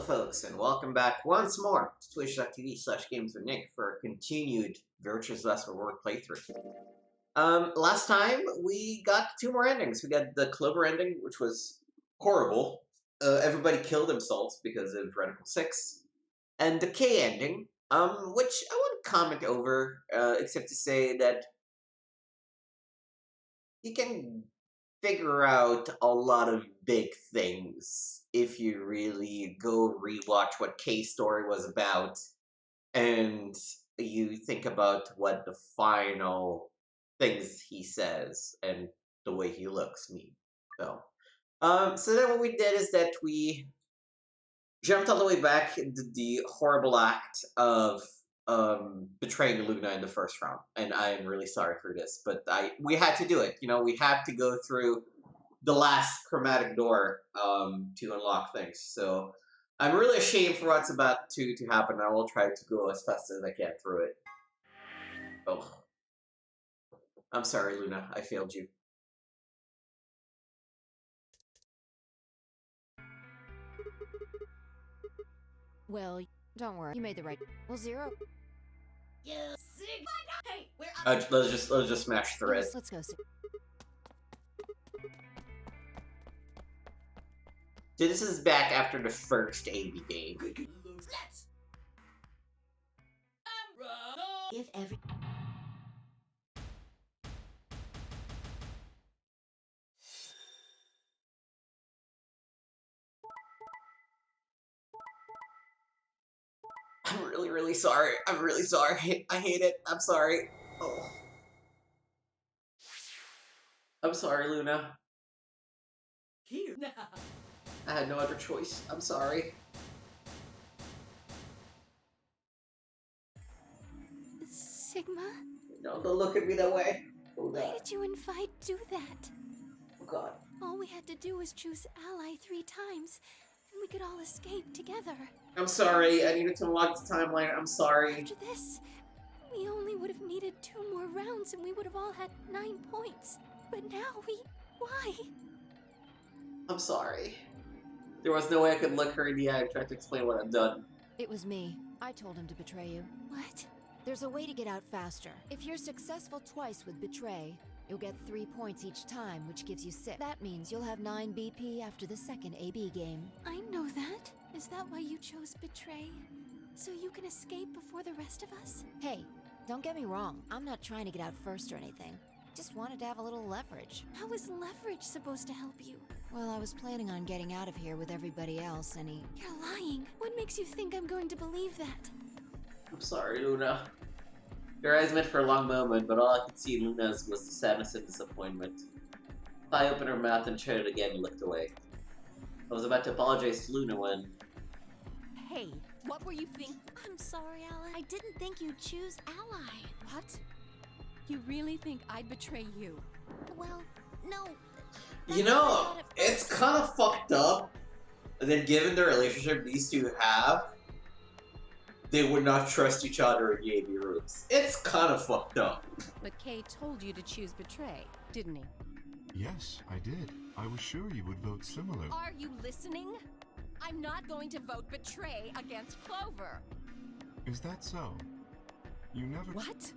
folks, and welcome back once more to twitch.tv/games with Nick for a continued Virtuous Last Reward playthrough. Last time we got two more endings. We got the Clover ending, which was horrible. Everybody killed themselves because of Reticle 6. And the K ending, which I wouldn't comment over, except to say that you can figure out a lot of big things if you really go rewatch what K's story was about and you think about what the final things he says and the way he looks mean. So then what we did is that we jumped all the way back into the horrible act of betraying Luna in the first round, and I am really sorry for this, but we had to do it. You know, we had to go through the last chromatic door to unlock things. So I'm really ashamed for what's about to happen. I will try to go as fast as I can through it. Oh, I'm sorry, Luna. I failed you. Well, don't worry. You made the right. Well, zero. You sick? Hey, where? Let's just smash through it. Yes, let's go. This is back after the first AB game. Let's. If every. I'm really, really sorry. I'm really sorry. I hate it. I'm sorry. Oh. I'm sorry, Luna. Here now. I had no other choice. I'm sorry. Sigma? No, don't look at me that way. Oh, Why God. did you and Fight do that? Oh, God. All we had to do was choose ally 3 times, and we could all escape together. I'm sorry. I needed to unlock the timeline. I'm sorry. After this, we only would have needed 2 more rounds, and we would have all had 9 points. But now why? I'm sorry. There was no way I could look her in the eye and try to explain what I've done. It was me. I told him to betray you. What? There's a way to get out faster. If you're successful twice with Betray, you'll get 3 points each time, which gives you 6. That means you'll have 9 BP after the second AB game. I know that. Is that why you chose Betray? So you can escape before the rest of us? Hey, don't get me wrong. I'm not trying to get out first or anything. Just wanted to have a little leverage. How is leverage supposed to help you? Well, I was planning on getting out of here with everybody else, and You're lying. What makes you think I'm going to believe that? I'm sorry, Luna. Your eyes met for a long moment, but all I could see in Luna's was the sadness and disappointment. I opened her mouth and shut it again and looked away. I was about to apologize to Luna when... Hey, what were you thinking? I'm sorry, Ally. I didn't think you'd choose Ally. What? You really think I'd betray you? Well, no. You know, it's kind of fucked up that given the relationship these two have, they would not trust each other in the AB rooms. It's kind of fucked up. But Kay told you to choose betray, didn't he? Yes, I did. I was sure you would vote similar. Are you listening? I'm not going to vote betray against Clover. Is that so? You never... What?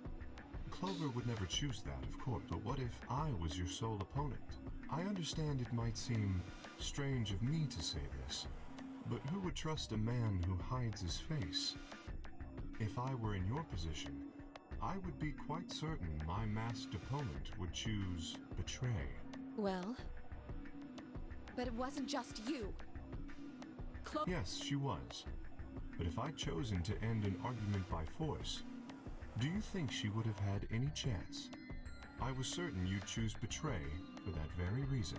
Clover would never choose that, of course. But what if I was your sole opponent? I understand it might seem strange of me to say this, but who would trust a man who hides his face? If I were in your position, I would be quite certain my masked opponent would choose betray. Well, but it wasn't just you. Yes, she was. But if I'd chosen to end an argument by force, do you think she would have had any chance? I was certain you'd choose betray for that very reason.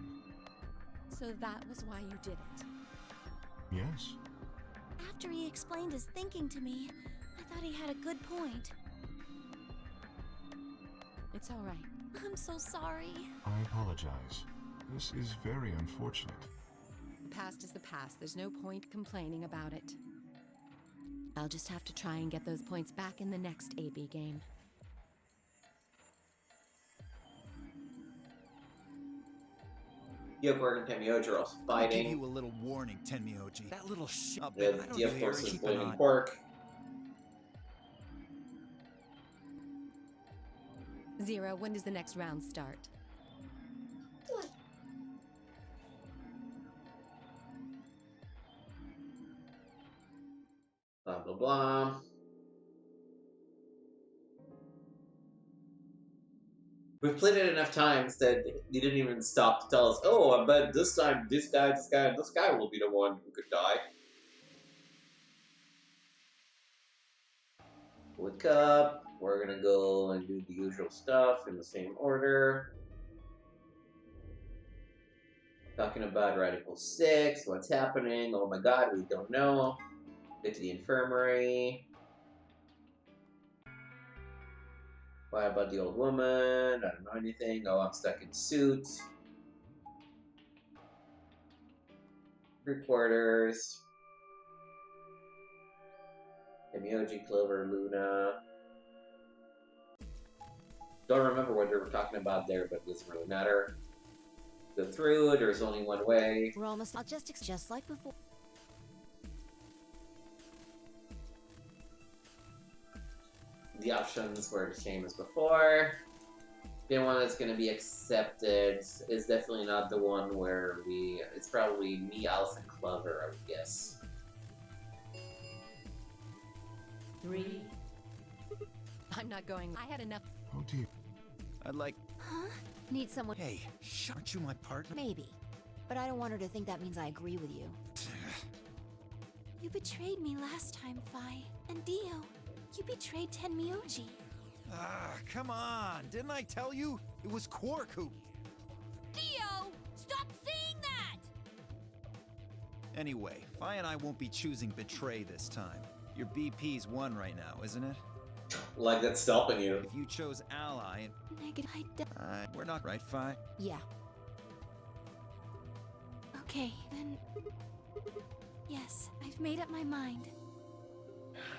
So that was why you did it. Yes. After he explained his thinking to me, I thought he had a good point. It's all right. I'm so sorry. I apologize. This is very unfortunate. The past is the past. There's no point complaining about it. I'll just have to try and get those points back in the next AB game. Yoko and Temioji are also I'll give fighting. you a little warning, Tenmyoji. That little shit up The there. I don't DF care. Force is Keep an blaming eye. Quark. Zero, when does the next round start? Blah blah blah. We've played it enough times that you didn't even stop to tell us, oh, I bet this time this guy, and this guy will be the one who could die. Wake up. We're gonna go and do the usual stuff in the same order. Talking about Radical 6, what's happening, oh my god, we don't know. Get to the infirmary. Why about the old woman? I don't know anything. Oh, I'm stuck in suit. Reporters. Temioji, Clover, Luna. Don't remember what they were talking about there, but it doesn't really matter. Go through it, there's only one way. We're almost just like before. The options were the same as before. The one that's going to be accepted is definitely not the one where it's probably me, Alice, and Clover, I would guess. 3. I'm not going. I had enough. Oh dear. I'd like. Huh? Need someone. Hey, aren't you my partner? Maybe. But I don't want her to think that means I agree with you. You betrayed me last time, Fi. And Dio, you betrayed Tenmyoji. Ah, come on. Didn't I tell you? It was Quark who. Dio! Stop saying that! Anyway, Fi and I won't be choosing betray this time. Your BP's 1 right now, isn't it? Like that's stopping you. If you chose ally, Negative. we're not right, Fi. Yeah. Okay, then. Yes, I've made up my mind.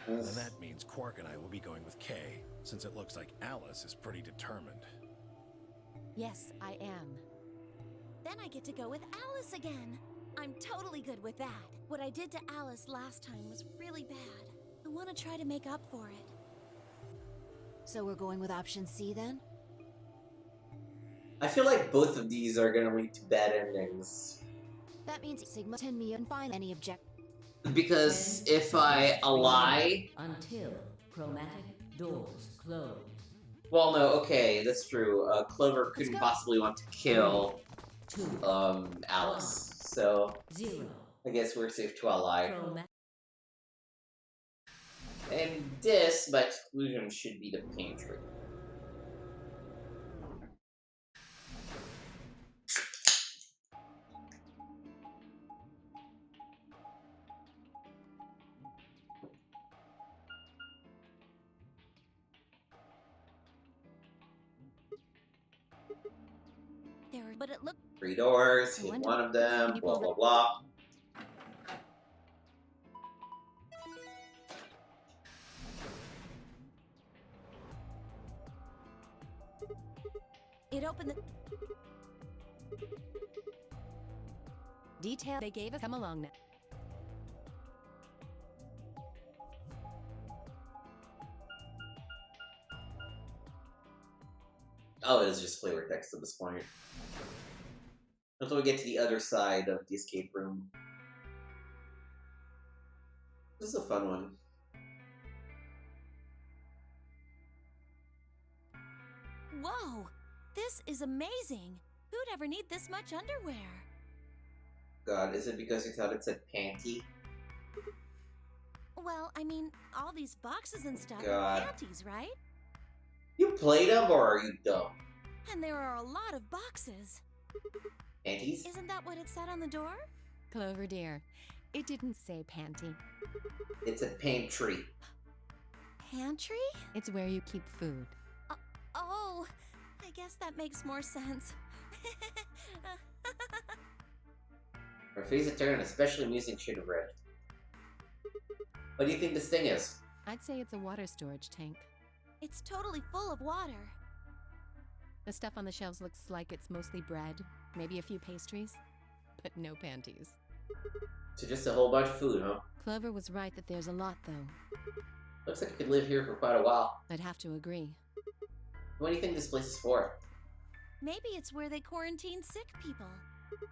And that means Quark and I will be going with Kay, since it looks like Alice is pretty determined. Yes, I am. Then I get to go with Alice again. I'm totally good with that. What I did to Alice last time was really bad. I want to try to make up for it. So we're going with option C then? I feel like both of these are going to lead to bad endings. That means Sigma, Tenmyo, and find any object. Because if I ally... Until chromatic doors close. Well, no, okay, that's true. Clover couldn't go. possibly want to kill 2. Alice. So 0. I guess we're safe to ally. Chromatic. And this, by exclusion, should be the pantry. But it looked. 3 doors, I hit wonder- one of them, Can you blah pull blah blah. It opened the. Detail they gave us. Come along now. Oh, it is just flavor text at this point. Until we get to the other side of the escape room. This is a fun one. Whoa! This is amazing! Who'd ever need this much underwear? God, is it because you thought it said panty? Well, I mean, all these boxes and stuff God. are panties, right? You played them, or are you dumb? And there are a lot of boxes. Panties? Isn't that what it said on the door? Clover dear, it didn't say panty. It's a pantry. Pantry? It's where you keep food. Oh, I guess that makes more sense. Her face is turned an especially amusing shade of red. What do you think this thing is? I'd say it's a water storage tank. It's totally full of water. The stuff on the shelves looks like it's mostly bread, maybe a few pastries, but no panties. So just a whole bunch of food, huh? Clover was right that there's a lot, though. Looks like you could live here for quite a while. I'd have to agree. What do you think this place is for? Maybe it's where they quarantine sick people.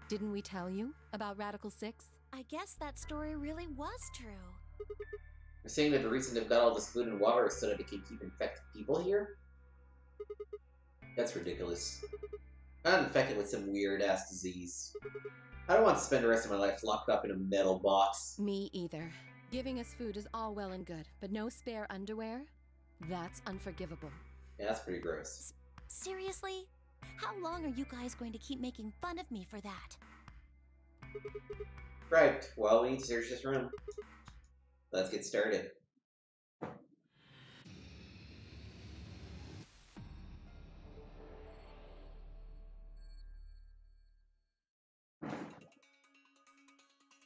Didn't we tell you about Radical 6? I guess that story really was true. You're saying that the reason they've got all this food and water is so that they can keep infected people here? That's ridiculous. I'm infected with some weird-ass disease. I don't want to spend the rest of my life locked up in a metal box. Me either. Giving us food is all well and good, but no spare underwear? That's unforgivable. Yeah, that's pretty gross. Seriously? How long are you guys going to keep making fun of me for that? Right, well, we need to search this room. Let's get started.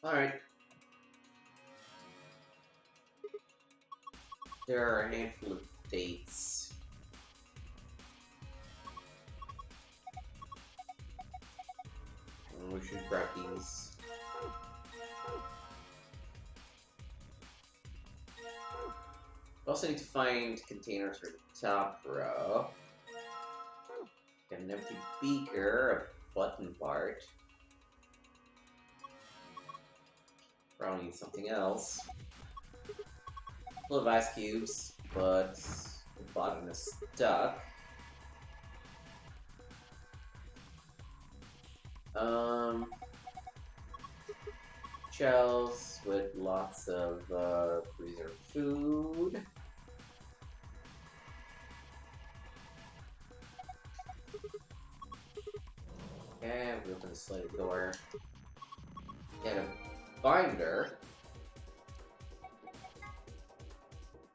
Alright. There are a handful of dates. We should grab these. We also need to find containers for the top row. An empty beaker, a button part. Probably need something else. Full of ice cubes, but the bottom is stuck. Shelves with lots of freezer food. And we open the sliding door. Get a binder.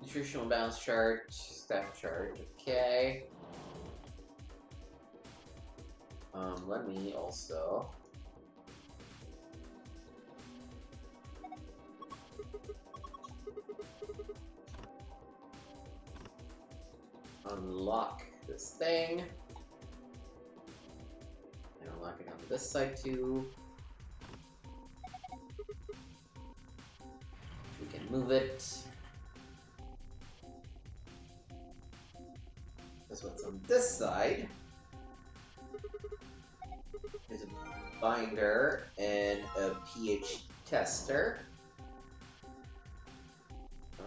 Nutritional balance chart, staff chart, okay. Let me also unlock this thing. And unlock it on this side too. We can move it. That's what's on this side. There's a binder and a pH tester.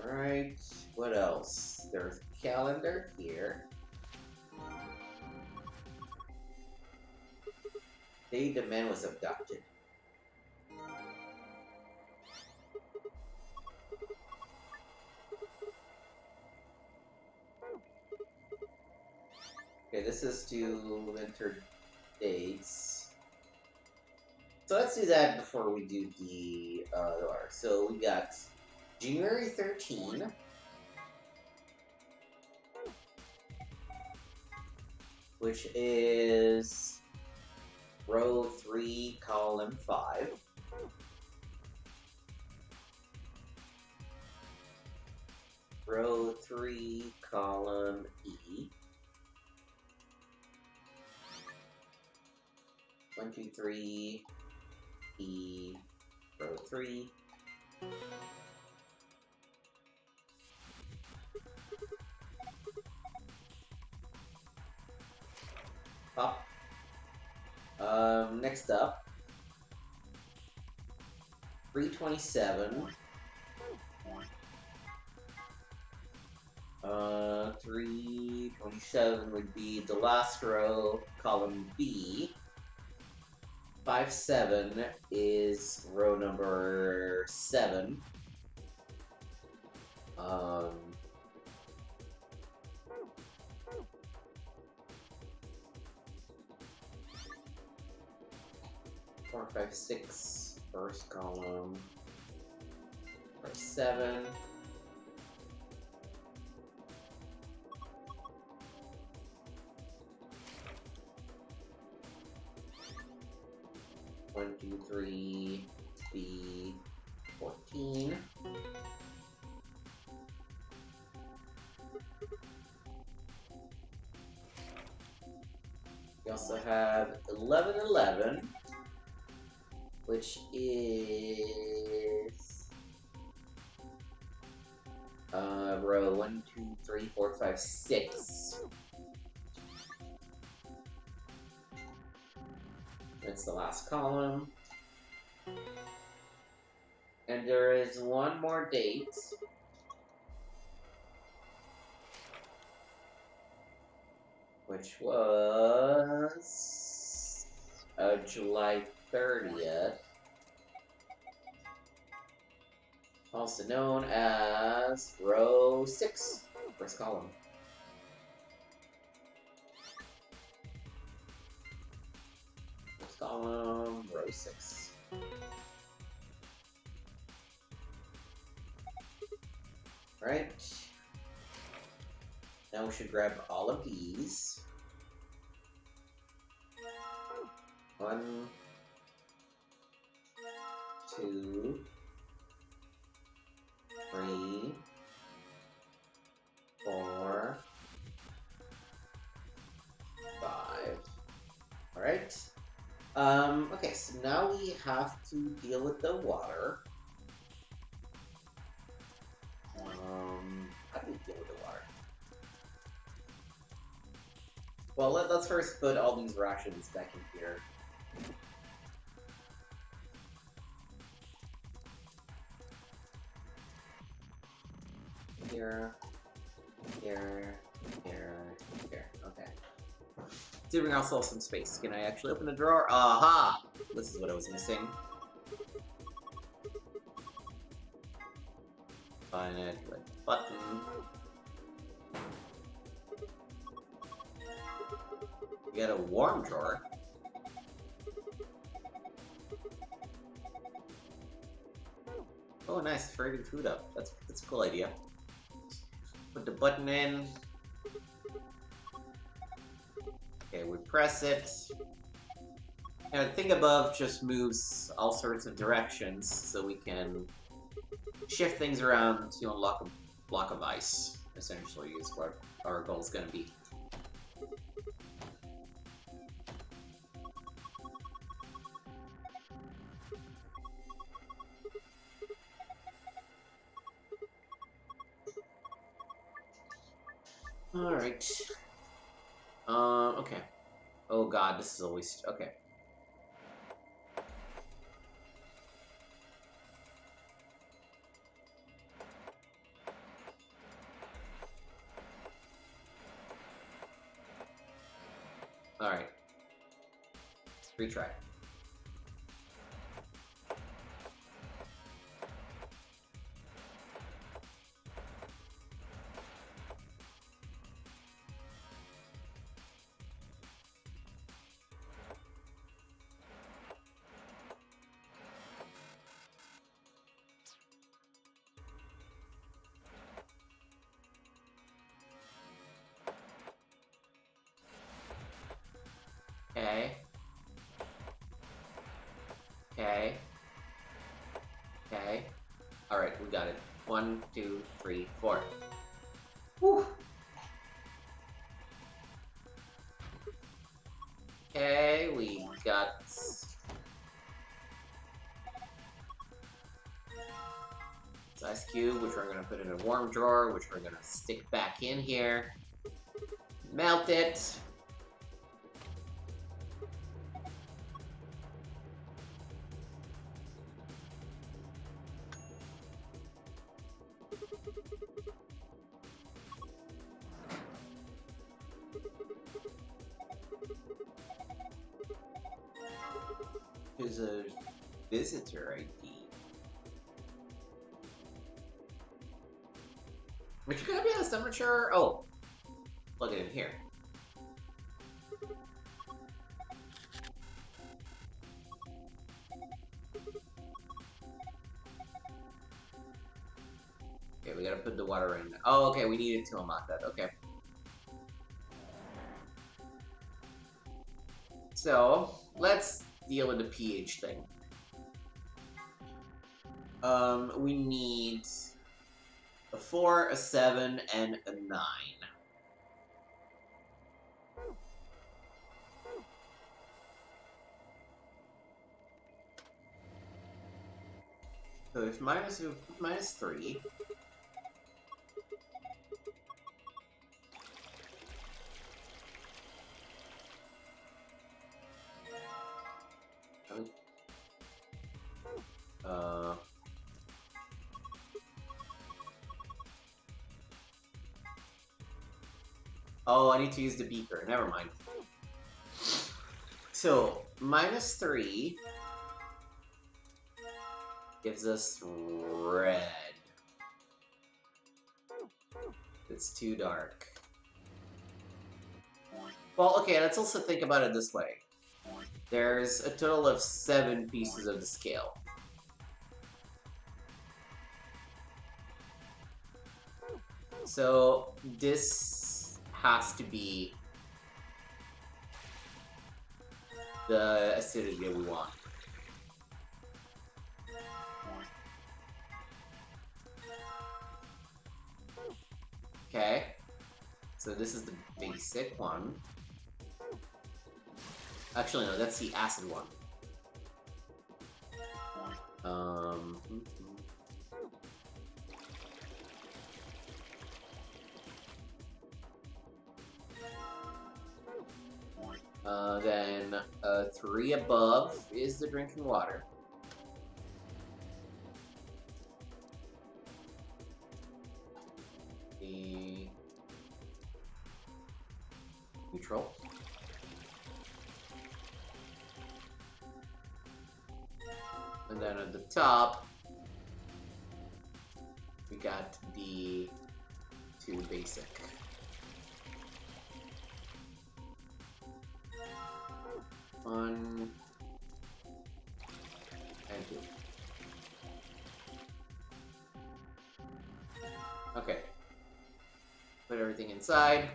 Alright, what else? There's a calendar here. Day the man was abducted. Okay, this is to enter dates. So let's do that before we do the door. So we got January 13. Which is row 3, column 5. Row 3, column E. 1, 2, 3, E, row 3. Pop. Next up, 327. 327 would be the last row, column B. 57 is row number 7. 4, 5, 6, first column. Row 7. One, 2, 3, B, 14. also have 1111, which is row 1, 2, 3, 4, 5, 6. That's the last column. And there is one more date. Which was July 30th. Also known as row 6, first column. First column, row 6. Alright. Now we should grab all of these. 1, 2, 3, 4, 5. Alright. Okay, so now we have to deal with the water. How do we deal with the water? Well, let's first put all these rations back in here. Here, here, okay. Giving ourselves some space. Can I actually open the drawer? Aha! This is what I was missing. Find it with button. We got a warm drawer. Oh, nice, frozen food up. That's a cool idea. Put the button in. Okay, we press it. And the thing above just moves all sorts of directions, so we can shift things around to unlock a block of ice. Essentially, is what our goal is going to be. Alright. Okay. Oh god, this is always... okay. Alright. Retry. Okay. Okay. Okay. Alright, we got it. 1, 2, 3, 4. Whew. Okay, we got... ice cube, which we're gonna put in a warm drawer, which we're gonna stick back in here. Melt it. There's a visitor ID. Which could be honest, I'm not sure. Oh, plug it in here. Okay, we gotta put the water in. Oh, okay, we needed to unlock that. Okay. So, let's deal with the pH thing. We need a 4, a 7, and a 9. So if minus 3. Oh, I need to use the beaker. Never mind. So, minus 3 gives us red. It's too dark. Well, okay, let's also think about it this way. There's a total of 7 pieces of the scale. So, this has to be the acidity that we want. Okay, so this is the basic one. Actually, no, that's the acid one. Then 3 above is the drinking water. The neutral. And then at the top, we got the 2 basic. One and 2. Okay. Put everything inside.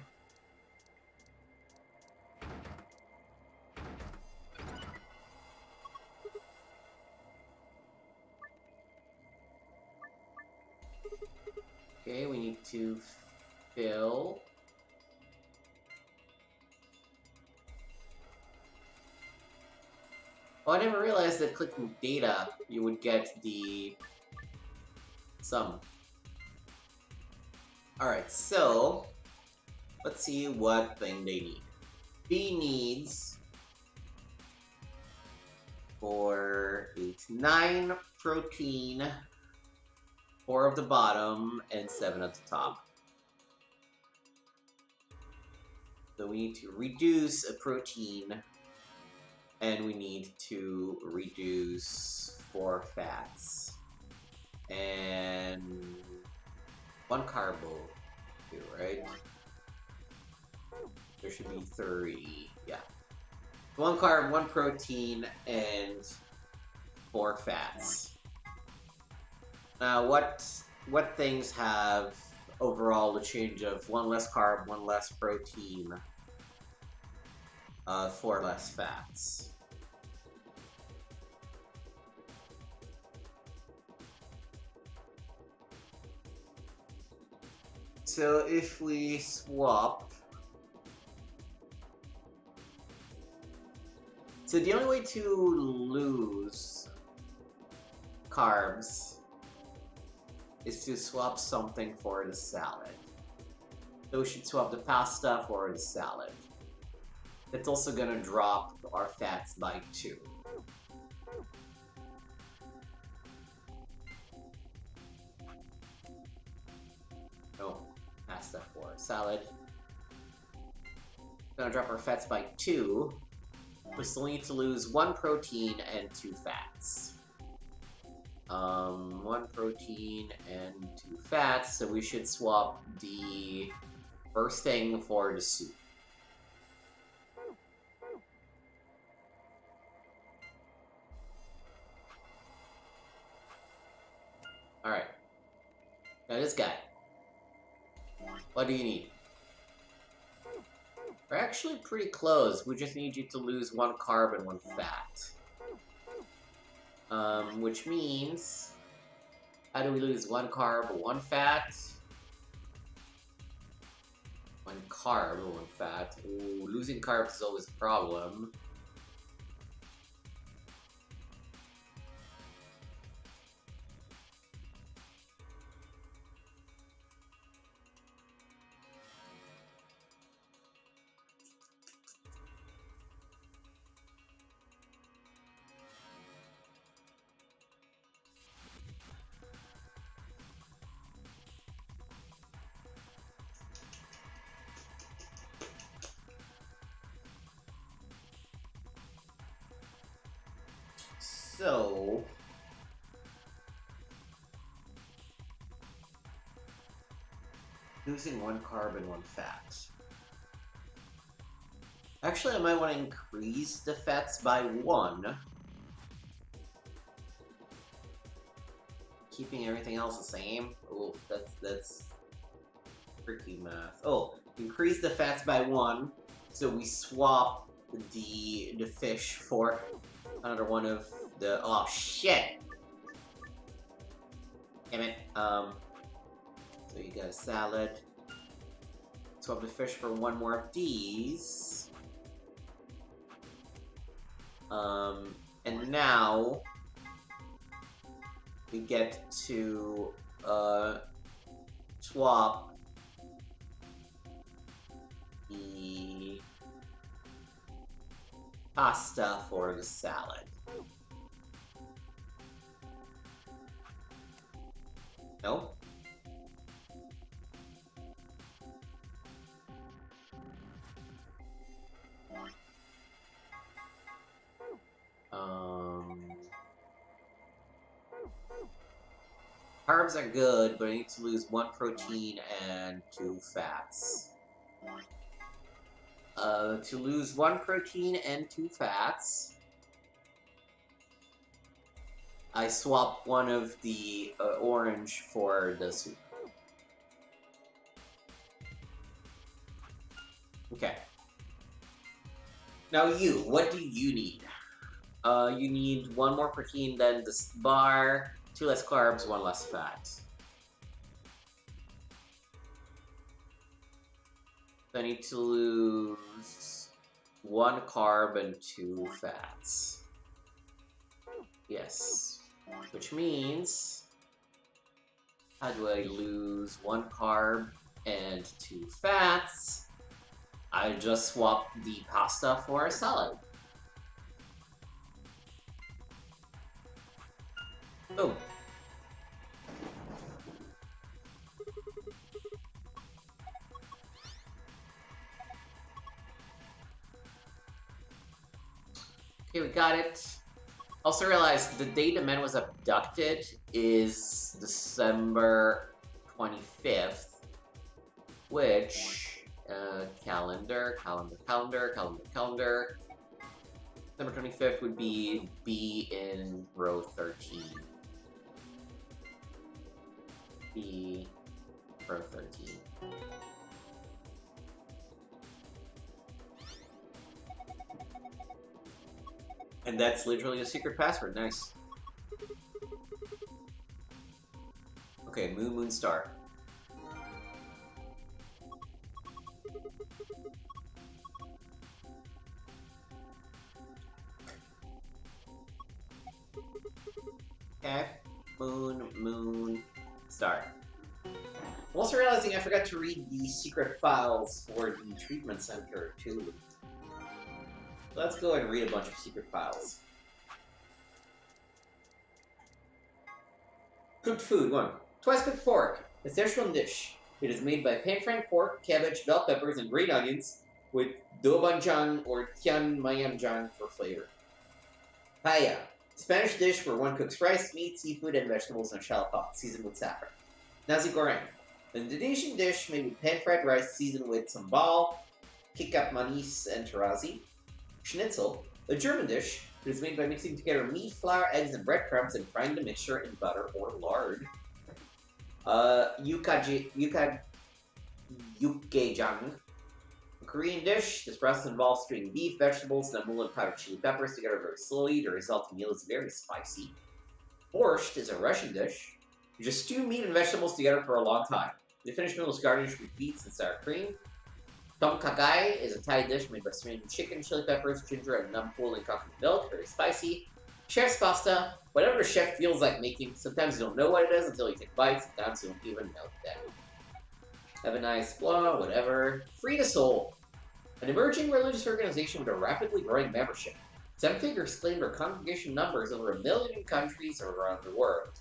Okay, we need to fill. Oh, I never realized that clicking data, you would get the sum. Alright, so let's see what thing they need. B needs 4, 8, 9 protein, 4 of the bottom, and 7 at the top. So we need to reduce a protein, and we need to reduce 4 fats. And 1 carbo, too, right? There should be 3, yeah. 1 carb, 1 protein, and 4 fats. Now, what things have overall the change of 1 less carb, 1 less protein, 4 less fats? So if we swap, so the only way to lose carbs is to swap something for the salad. So we should swap the pasta for the salad. That's also gonna drop our fats by 2. Oh, pasta for salad. Gonna drop our fats by 2. We still need to lose 1 protein and 2 fats. 1 protein and 2 fats, so we should swap the first thing for the soup. Alright. Now this guy. What do you need? We're actually pretty close. We just need you to lose 1 carb and 1 fat. Which means... How do we lose 1 carb, 1 fat? 1 carb, 1 fat. Ooh, losing carbs is always a problem. So... losing 1 carb and 1 fat. Actually, I might want to increase the fats by 1. Keeping everything else the same. Oh, that's tricky math. Oh, increase the fats by 1, so we swap the fish for another one of the. Oh shit! Damn it. So you got a salad. Swap the fish for 1 more of these. And now we get to swap the pasta for the salad. No? Carbs are good, but I need to lose 1 protein and 2 fats. To lose 1 protein and 2 fats, I swap one of the orange for the soup. Okay. Now what do you need? You need 1 more protein than this bar, 2 less carbs, 1 less fat. So I need to lose 1 carb and 2 fats. Yes. Which means, how do I lose 1 carb and 2 fats? I just swap the pasta for a salad. Boom. Okay, we got it. Also realized the date the man was abducted is December 25th, which, calendar. December 25th would be B in row 13. B, row 13. And that's literally a secret password. Nice. Okay, moon, star. Okay, moon, star. I'm also realizing I forgot to read the secret files for the treatment center too. Let's go and read a bunch of secret files. Cooked food 1. Twice cooked pork. A Szechuan dish. It is made by pan-fried pork, cabbage, bell peppers, and green onions with doubanjiang or tianmayangjiang for flavor. Paella. Spanish dish where one cooks rice, meat, seafood, and vegetables in a shallow pot, seasoned with saffron. Nasi goreng. An Indonesian dish made with pan-fried rice seasoned with sambal, kicap manis, and terasi. Schnitzel, a German dish that is made by mixing together meat, flour, eggs, and breadcrumbs and frying the mixture in butter or lard. Yukgaejang, a Korean dish. This process involves stewing beef, vegetables, nabul, and powdered chili peppers together very slowly. The resulting meal is very spicy. Borscht is a Russian dish. You just stew meat and vegetables together for a long time. The finished meal is garnished with beets and sour cream. Tom Kha Gai is a Thai dish made by steaming chicken, chili peppers, ginger, and nabul and coconut milk. Very spicy. Chef's pasta. Whatever the chef feels like making. Sometimes you don't know what it is until you take bites. Sometimes you don't even know that. Have a nice blah, whatever. Free the Soul. An emerging religious organization with a rapidly growing membership. Some figures claim their congregation numbers over 1 million countries around the world.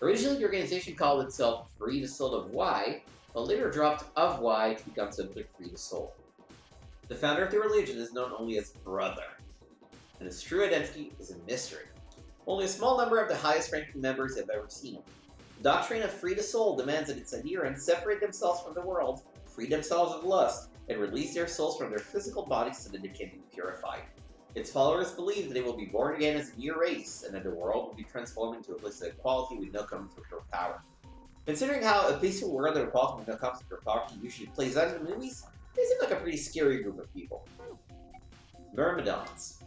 Originally, the organization called itself Free the Soul of Y, but later dropped of Y to become simply Free the Soul. The founder of the religion is known only as Brother, and his true identity is a mystery. Only a small number of the highest-ranking members have ever seen it. The doctrine of free the soul demands that its adherents separate themselves from the world, free themselves of lust, and release their souls from their physical bodies so that they can be purified. Its followers believe that they will be born again as a new race, and that the world will be transformed into a place of equality with no conflict or power. Considering how a peaceful world of equality with no conflict or power usually plays out in the movies, they seem like a pretty scary group of people. Myrmidons.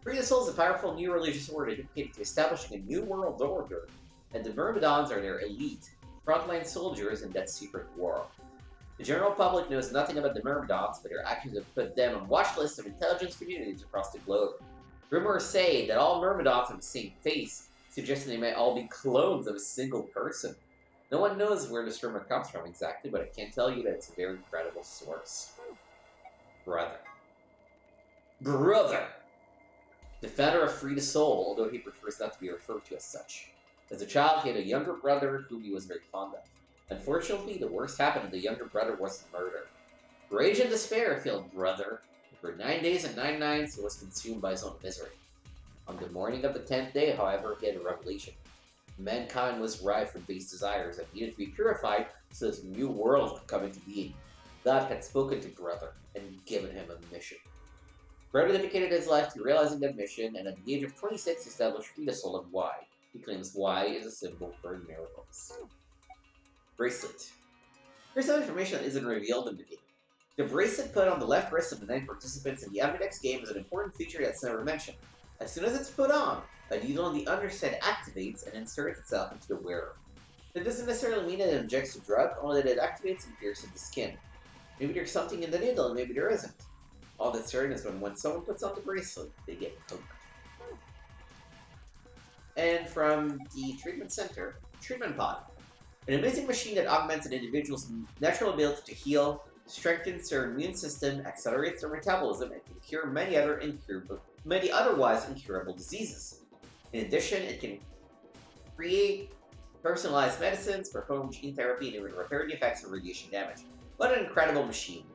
Free the Soul is a powerful new religious order dedicated to establishing a new world order, and the Myrmidons are their elite, frontline soldiers in that secret war. The general public knows nothing about the Myrmidons, but their actions have put them on watch lists of intelligence communities across the globe. Rumors say that all Myrmidons have the same face, suggesting they might all be clones of a single person. No one knows where this rumor comes from exactly, but I can tell you that it's a very credible source. Brother. The founder of Free the Soul, although he prefers not to be referred to as such. As a child, he had a younger brother whom he was very fond of. Unfortunately, the worst happened, and the younger brother was murdered. Rage and despair filled Brother, and for 9 days and 9 nights he was consumed by his own misery. On the morning of the 10th day, however, he had a revelation. Mankind was rife with base desires and needed to be purified so this new world could come into being. God had spoken to Brother and given him a mission. Brother dedicated his life to realizing that mission, and at the age of 26 established Free the Soul of Y. He claims Y is a symbol for miracles. Bracelet. Here's some information that isn't revealed in the game. The bracelet put on the left wrist of the 9 participants in the Omnidex game is an important feature that's never mentioned. As soon as it's put on, a needle on the underside activates and inserts itself into the wearer. That doesn't necessarily mean that it injects a drug, only that it activates and pierces the skin. Maybe there's something in the needle and maybe there isn't. All that's certain is when someone puts on the bracelet, they get hooked. And from the treatment center, Treatment Pod. An amazing machine that augments an individual's natural ability to heal, strengthens their immune system, accelerates their metabolism, and can cure many otherwise incurable diseases. In addition, it can create personalized medicines, perform gene therapy, and even repair the effects of radiation damage. What an incredible machine.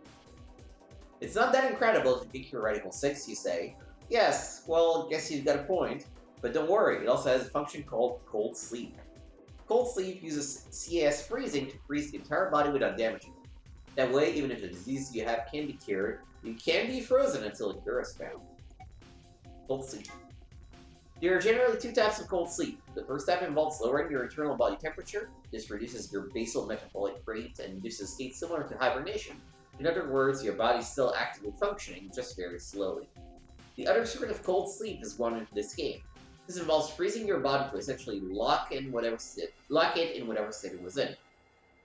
It's not that incredible if you think you're Radical 6, you say. Yes, well, guess you've got a point. But don't worry, it also has a function called Cold Sleep. Cold Sleep uses CAS freezing to freeze the entire body without damaging it. That way, even if the disease you have can be cured, you can be frozen until a cure is found. Cold Sleep. There are generally 2 types of cold sleep. The first type involves lowering your internal body temperature. This reduces your basal metabolic rate and induces states similar to hibernation. In other words, your body is still actively functioning, just very slowly. The other sort of cold sleep is one in this game. This involves freezing your body to essentially lock it in whatever state it was in.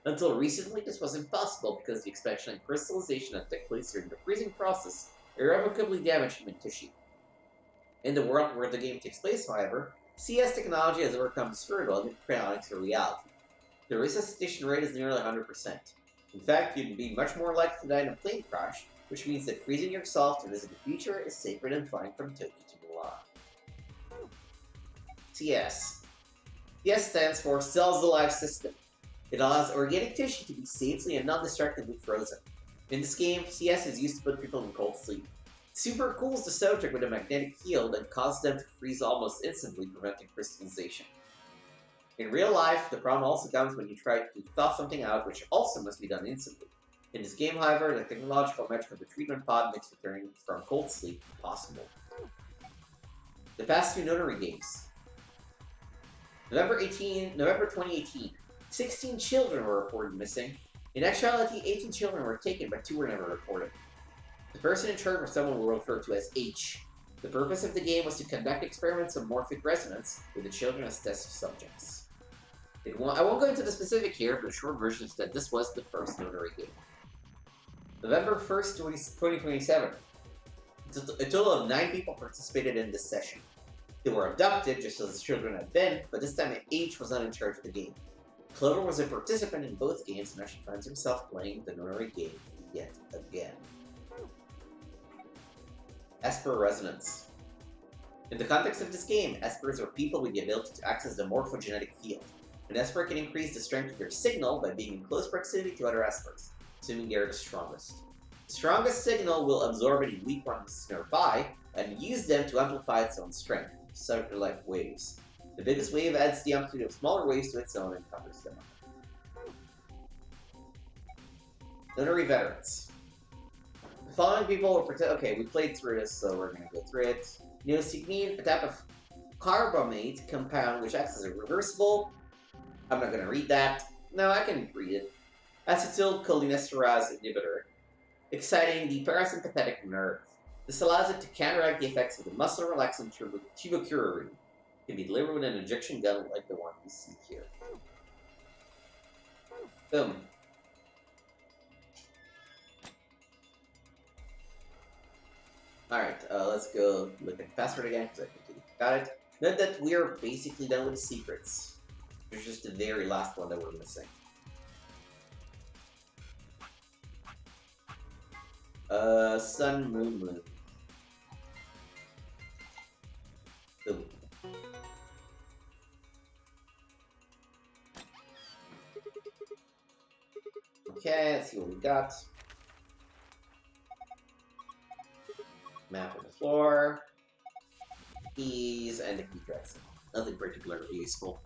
Until recently, this was impossible because the expansion and crystallization that took place during the freezing process irrevocably damaged human tissue. In the world where the game takes place, however, CS technology has overcome this hurdle and made cryonics a reality. The resuscitation rate is nearly 100%. In fact, you'd be much more likely to die in a plane crash, which means that freezing yourself to visit the future is safer than flying from Tokyo to Milan. CS. CS stands for Cells Alive System. It allows organic tissue to be safely and non-destructively frozen. In this game, CS is used to put people in cold sleep. Super cools the subject with a magnetic field and causes them to freeze almost instantly, preventing crystallization. In real life, the problem also comes when you try to thaw something out, which also must be done instantly. In this game, however, the technological metric of the treatment pod makes returning from cold sleep possible. The past 2 notary games. November 2018, 16 children were reported missing. In actuality, 18 children were taken, but 2 were never reported. The person in charge was someone we'll refer to as H. The purpose of the game was to conduct experiments of morphic resonance with the children as test subjects. I won't go into the specific here, but the short version is that this was the first notary game. November 1st, 2027. A total of 9 people participated in this session. They were abducted, just as the children had been, but this time H was not in charge of the game. Clover was a participant in both games, and now she finds herself playing the notary game yet again. Esper Resonance. In the context of this game, Espers are people with the ability to access the morphogenetic field. An Esper can increase the strength of their signal by being in close proximity to other Espers, assuming they are the strongest. The strongest signal will absorb any weak ones nearby and use them to amplify its own strength. Subject like waves. The biggest wave adds the amplitude of smaller waves to its own and covers them. Lunary Veterans. The following people were protect. Okay, we played through this, so we're gonna go through it. Neostigmine, a type of carbamate compound which acts as a reversible. I'm not gonna read that. No, I can read it. Acetylcholinesterase inhibitor, exciting the parasympathetic nerve. This allows it to counteract the effects of the muscle relaxant tubercurin. It can be delivered with an injection gun like the one you see here. Boom. Alright, let's go look at the password again, because I think we got it. Note that we're basically done with the secrets. There's just the very last one that we're missing. Sun, Moon, Moon. Boom. Okay, let's see what we got. Map of the floor. Keys, and the key dress. Nothing particularly useful.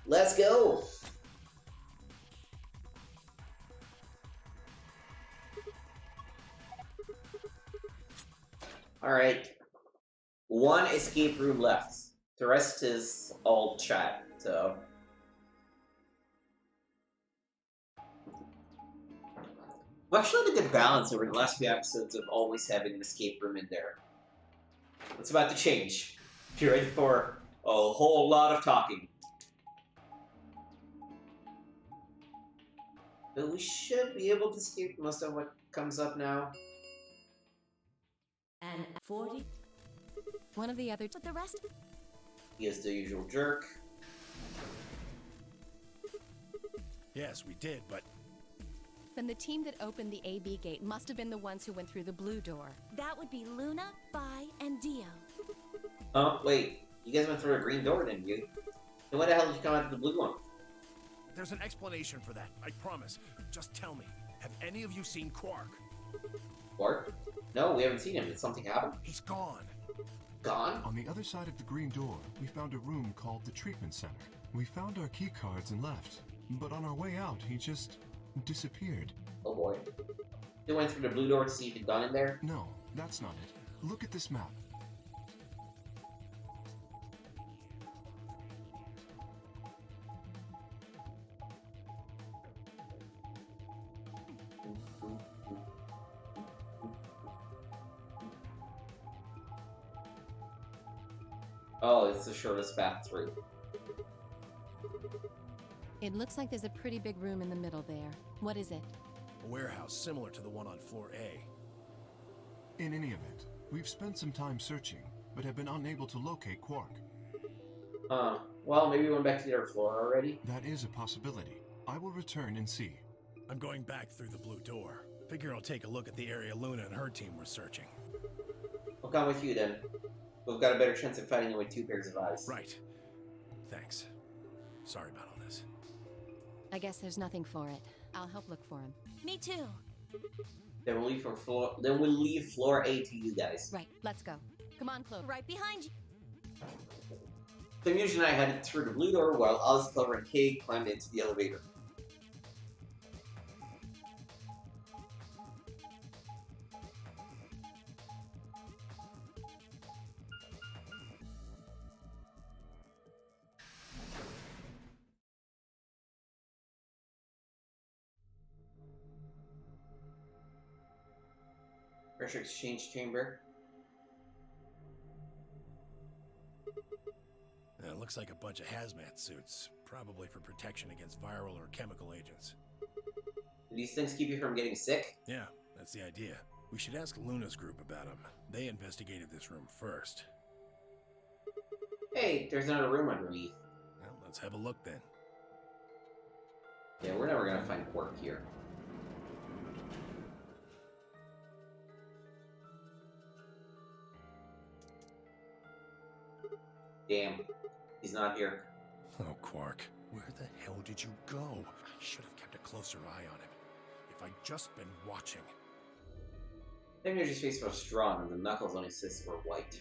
Let's go! Alright. One escape room left. The rest is all chat, so... We actually had a good balance over the last few episodes of always having an escape room in there. It's about to change. If you're ready for a whole lot of talking. But we should be able to escape most of what comes up now. And 40. One of the other. But the rest. He is the usual jerk. Yes, we did, but Then the team that opened the AB gate must have been the ones who went through the blue door. That would be Luna, Vi, and Dio. Oh, wait. You guys went through a green door, didn't you? Then why the hell did you come out of the blue one? there's an explanation for that. I promise. Just tell me. Have any of you seen Quark? Quark? No, we haven't seen him. Did something happen? He's gone. Gone? On the other side of the green door, we found a room called the treatment center. We found our key cards and left, but on our way out, he just disappeared. Oh boy. They went through the blue door to see if he'd gone in there? No, that's not it. Look at this map. Oh, it's the shortest path through. It looks like there's a pretty big room in the middle there. What is it? A warehouse similar to the one on floor A. In any event, we've spent some time searching, but have been unable to locate Quark. Well, maybe we went back to the other floor already? That is a possibility. I will return and see. I'm going back through the blue door. Figure I'll take a look at the area Luna and her team were searching. I'll come with you then. We've got a better chance of finding him with two pairs of eyes. Right. Thanks. Sorry about all this. I guess there's nothing for it. I'll help look for him. Me too. Then we'll leave floor A to you guys. Right, let's go. Come on, Clover. Right behind you. So Muge and I headed through the blue door while Alice, Clover, and Kay climbed into the elevator. Pressure exchange chamber. It looks like a bunch of hazmat suits, probably for protection against viral or chemical agents. Do these things keep you from getting sick? Yeah, that's the idea. We should ask Luna's group about them. They investigated this room first. Hey, there's another room underneath. Well, let's have a look then. Yeah, we're never gonna find Quark here. Damn, he's not here. Oh, Quark. Where the hell did you go? I should have kept a closer eye on him. If I'd just been watching. Energy's face was strong, and the knuckles on his fists were white.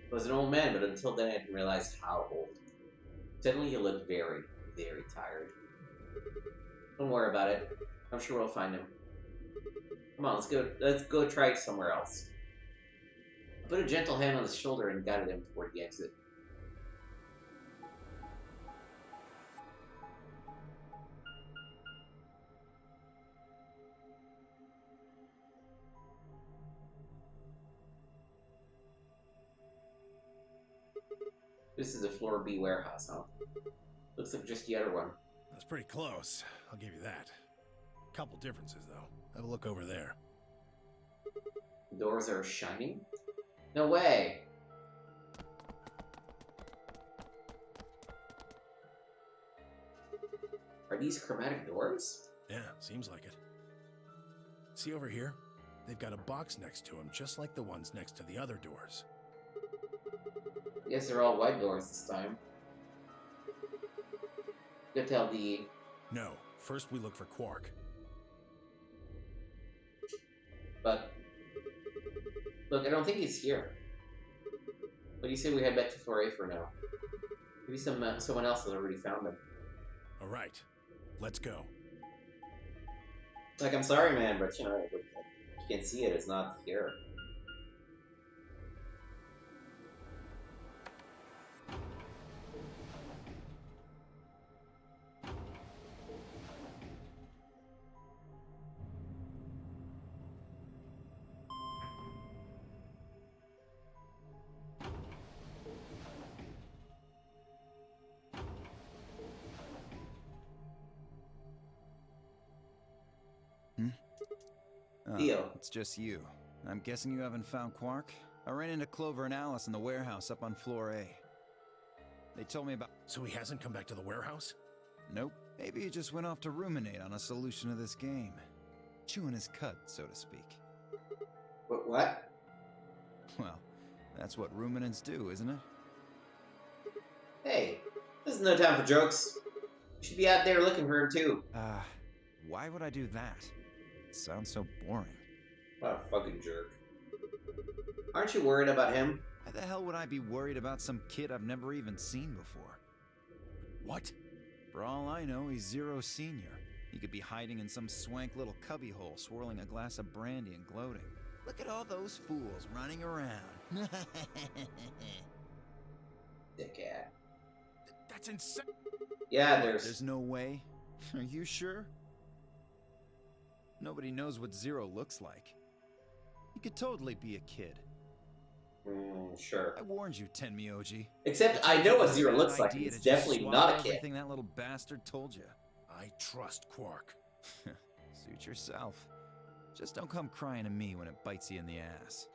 He was an old man, but until then I didn't realize how old. Suddenly he looked very, very tired. Don't worry about it. I'm sure we'll find him. Come on, let's go try it somewhere else. I put a gentle hand on his shoulder and guided him toward the exit. This is the Floor B warehouse, huh? Looks like just the other one. That's pretty close. I'll give you that. Couple differences, though. Have a look over there. The doors are shining? No way! Are these chromatic doors? Yeah, seems like it. See over here? They've got a box next to them, just like the ones next to the other doors. I guess they're all white doors this time. You can tell the... No, first we look for Quark. But... Look, I don't think he's here. What do you say we head back to Floor A for now? Maybe someone else has already found him. Alright, let's go. Like, I'm sorry, man, but, you know, you can't see it. It's not here. Theo. It's just you. I'm guessing you haven't found Quark? I ran into Clover and Alice in the warehouse up on Floor A. They told me about... So he hasn't come back to the warehouse? Nope. Maybe he just went off to ruminate on a solution to this game. Chewing his cud, so to speak. What? Well, that's what ruminants do, isn't it? Hey, this is no time for jokes. You should be out there looking for him, too. Why would I do that? It sounds so boring. What a fucking jerk. Aren't you worried about him? Why the hell would I be worried about some kid I've never even seen before? What? For all I know, he's Zero Senior. He could be hiding in some swank little cubbyhole, swirling a glass of brandy and gloating. Look at all those fools running around. Dickhead. That's insane. Yeah, There's no way. Are you sure? Nobody knows what Zero looks like. He could totally be a kid. Sure. I warned you, Tenmyoji. Except I know what Zero looks like. He's definitely not a kid. Everything that little bastard told you. I trust Quark. Suit yourself. Just don't come crying to me when it bites you in the ass.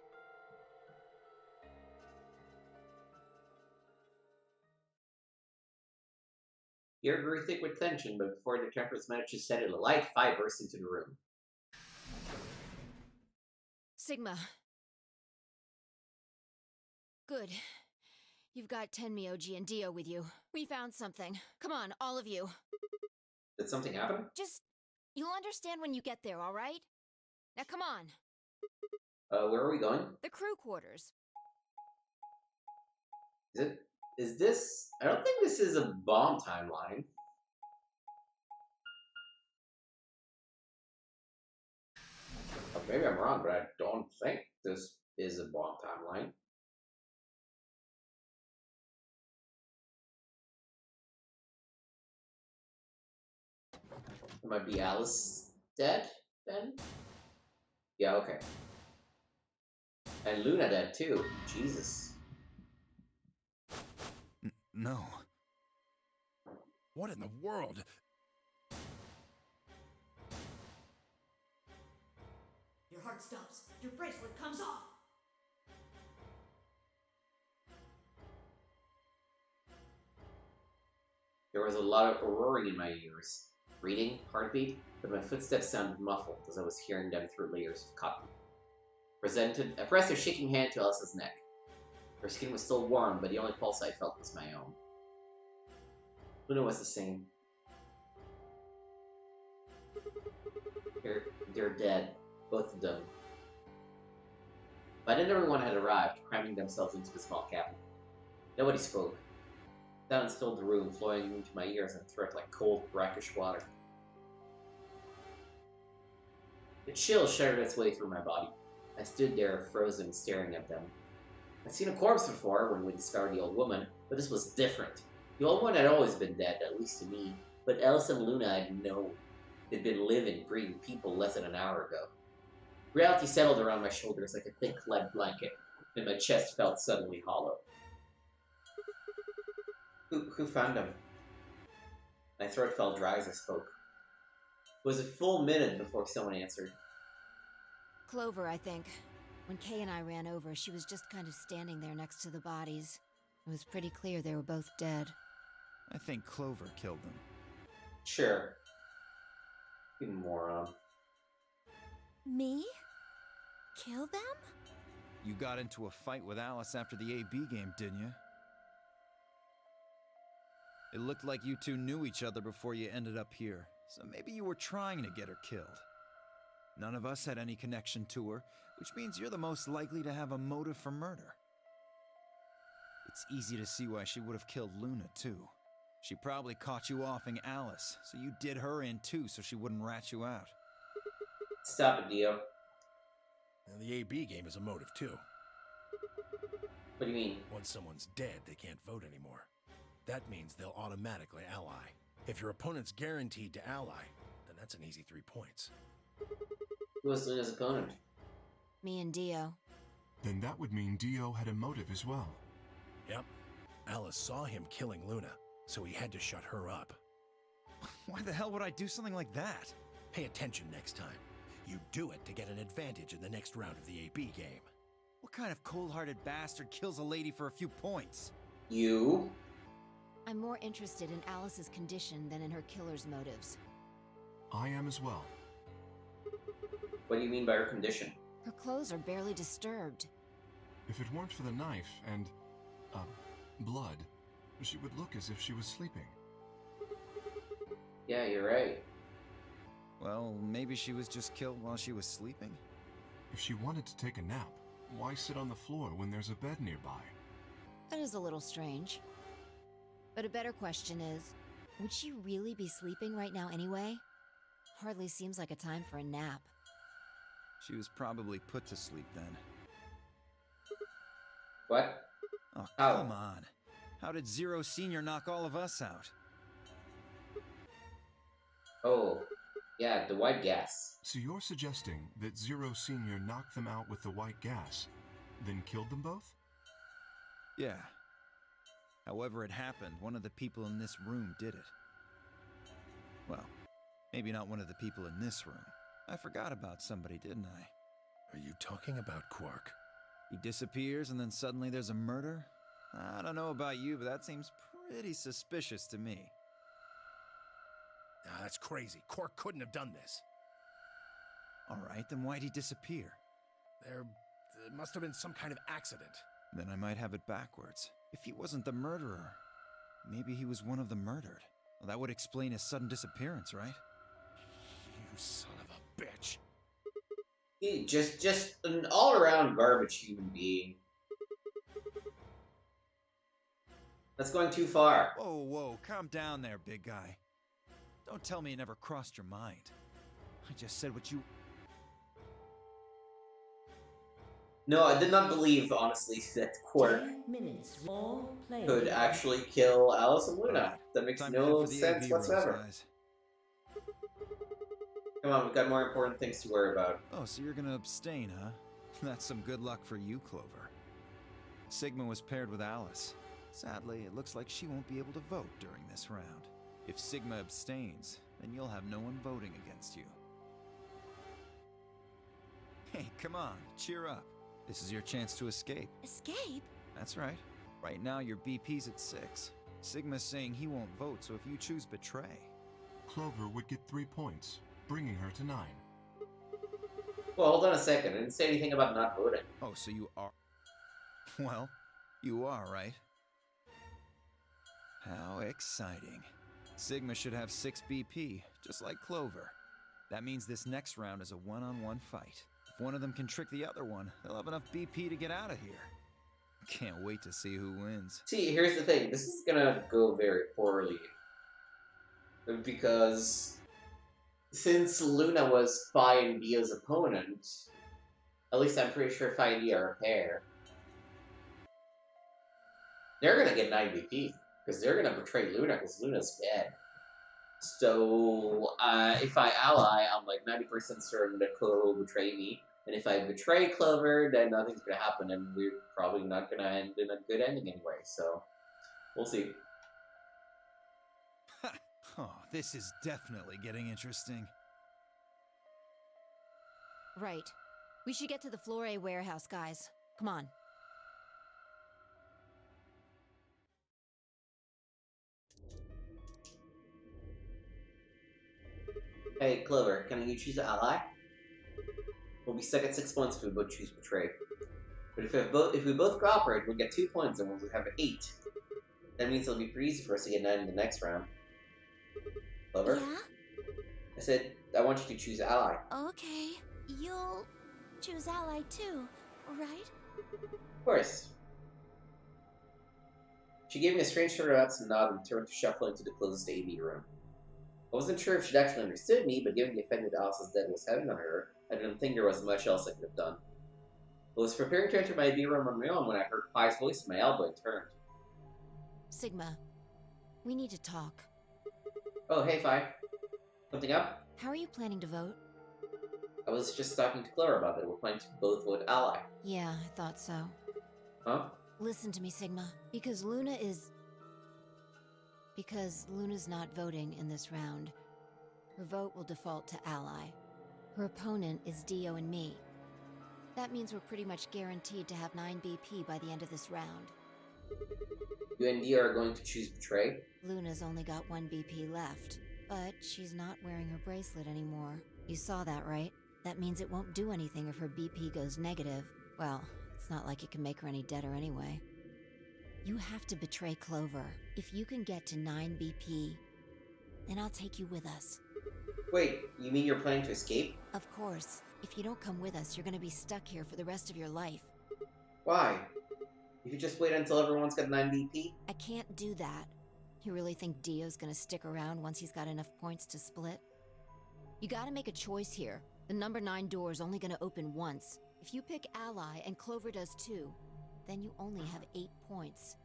The air grew thick with tension, but before the Templars managed to set it alight, fire burst into the room. Sigma. Good. You've got Tenmyoji and Dio with you. We found something. Come on, all of you. Did something happen? Just... You'll understand when you get there, all right? Now come on. Where are we going? The crew quarters. Is this... I don't think this is a bomb timeline. Or maybe I'm wrong, but I don't think this is a bomb timeline. Might be Alice dead, then? Yeah, okay. And Luna dead, too. Jesus. No. What in the world? Your heart stops. Your bracelet comes off. There was a lot of roaring in my ears. Breathing, heartbeat, but my footsteps sounded muffled as I was hearing them through layers of cotton. I pressed a shaking hand to Alice's neck. Her skin was still warm, but the only pulse I felt was my own. Luna was the same. They're dead. Both of them. By then everyone had arrived, cramming themselves into the small cabin. Nobody spoke. Sounds filled the room, flowing into my ears and throat like cold, brackish water. A chill shuddered its way through my body. I stood there, frozen, staring at them. I'd seen a corpse before, when we discovered the old woman, but this was different. The old one had always been dead, at least to me, but Alice and Luna I'd known. They'd been living, breathing people less than an hour ago. Reality settled around my shoulders like a thick lead blanket, and my chest felt suddenly hollow. Who found him? My throat felt dry as I spoke. It was a full minute before someone answered. Clover, I think. When Kay and I ran over, she was just kind of standing there next to the bodies. It was pretty clear they were both dead. I think Clover killed them. Sure. You moron. Me? Kill them? You got into a fight with Alice after the AB game, didn't you? It looked like you two knew each other before you ended up here, so maybe you were trying to get her killed. None of us had any connection to her, which means you're the most likely to have a motive for murder. It's easy to see why she would have killed Luna, too. She probably caught you offing Alice, so you did her in too so she wouldn't rat you out. Stop it, Dio. And the AB game is a motive, too. What do you mean? Once someone's dead, they can't vote anymore. That means they'll automatically ally. If your opponent's guaranteed to ally, then that's an easy 3 points. Who was Luna's opponent? Me and Dio. Then that would mean Dio had a motive as well. Yep. Alice saw him killing Luna, so he had to shut her up. Why the hell would I do something like that? Pay attention next time. You do it to get an advantage in the next round of the AB game. What kind of cold-hearted bastard kills a lady for a few points? You? I'm more interested in Alice's condition than in her killer's motives. I am as well. What do you mean by her condition? Her clothes are barely disturbed. If it weren't for the knife and, blood, she would look as if she was sleeping. Yeah, you're right. Well, maybe she was just killed while she was sleeping? If she wanted to take a nap, why sit on the floor when there's a bed nearby? That is a little strange. But a better question is, would she really be sleeping right now anyway? Hardly seems like a time for a nap. She was probably put to sleep then. What? Oh, How? come on. How did Zero Senior knock all of us out? Oh, yeah, the white gas. So you're suggesting that Zero Senior knocked them out with the white gas, then killed them both? Yeah. However it happened, one of the people in this room did it. Well, maybe not one of the people in this room. I forgot about somebody, didn't I? Are you talking about Quark? He disappears and then suddenly there's a murder? I don't know about you, but that seems pretty suspicious to me. Ah, that's crazy. Quark couldn't have done this. Alright, then why'd he disappear? There must have been some kind of accident. Then I might have it backwards. If he wasn't the murderer, maybe he was one of the murdered. Well, that would explain his sudden disappearance, right? You son of a bitch. He just an all-around garbage human being. That's going too far. Whoa, calm down there, big guy. Don't tell me it never crossed your mind. I just said what you... No, I did not believe, honestly, that Quark 10 minutes. All play. could actually kill Alice and Luna. Alright, That makes time to no head for the sense AV rooms, whatsoever. guys. Come on, we've got more important things to worry about. Oh, so you're gonna abstain, huh? That's some good luck for you, Clover. Sigma was paired with Alice. Sadly, it looks like she won't be able to vote during this round. If Sigma abstains, then you'll have no one voting against you. Hey, come on, cheer up. This is your chance to escape. Escape? That's right. Right now, your BP's at 6. Sigma's saying he won't vote, so if you choose Betray... Clover would get 3 points, bringing her to 9. Well, hold on a second. I didn't say anything about not voting. Oh, so you are... Well, you are, right? How exciting. Sigma should have 6 BP, just like Clover. That means this next round is a one-on-one fight. If one of them can trick the other one, they'll have enough BP to get out of here. Can't wait to see who wins. See, here's the thing. This is gonna go very poorly. Because since Luna was Phi and Dio's opponent, at least I'm pretty sure Phi and Dio are a pair, they're gonna get 9 BP. Because they're gonna betray Luna, because Luna's dead. So, if I ally, I'm like 90% certain that Clover will betray me. And if I betray Clover, then nothing's gonna happen, and we're probably not gonna end in a good ending anyway, so we'll see. Oh, this is definitely getting interesting. Right. We should get to the Flore warehouse, guys. Come on. Hey, Clover, can you choose an ally? We'll be stuck at 6 points if we both choose Betray. But if we both cooperate, we'll get 2 points and we'll have 8. That means it'll be pretty easy for us to get 9 in the next round. Clover? Yeah? I said, I want you to choose ally. Okay. You'll choose ally too, right? Of course. She gave me a strange sort of absent nod and turned to shuffle into the closest AV room. I wasn't sure if she'd actually understood me, but given the effect that Alice's death was having on her, I didn't think there was much else I could have done. I was preparing to enter my AV room on my own when I heard Pai's voice at my elbow and turned. Sigma, we need to talk. Oh, hey, Pai. Something up? How are you planning to vote? I was just talking to Clara about it. We're planning to both vote ally. Yeah, I thought so. Huh? Listen to me, Sigma. Because Luna's not voting in this round. Her vote will default to ally. Her opponent is Dio and me. That means we're pretty much guaranteed to have 9 BP by the end of this round. You and Dio are going to choose Betray? Luna's only got 1 BP left, but she's not wearing her bracelet anymore. You saw that, right? That means it won't do anything if her BP goes negative. Well, it's not like it can make her any deader anyway. You have to betray Clover. If you can get to 9 BP, then I'll take you with us. Wait, you mean you're planning to escape? Of course. If you don't come with us, you're gonna be stuck here for the rest of your life. Why? You could just wait until everyone's got 9 BP? I can't do that. You really think Dio's gonna stick around once he's got enough points to split? You gotta make a choice here. The number 9 door is only gonna open once. If you pick ally and Clover does too, then you only have 8 points.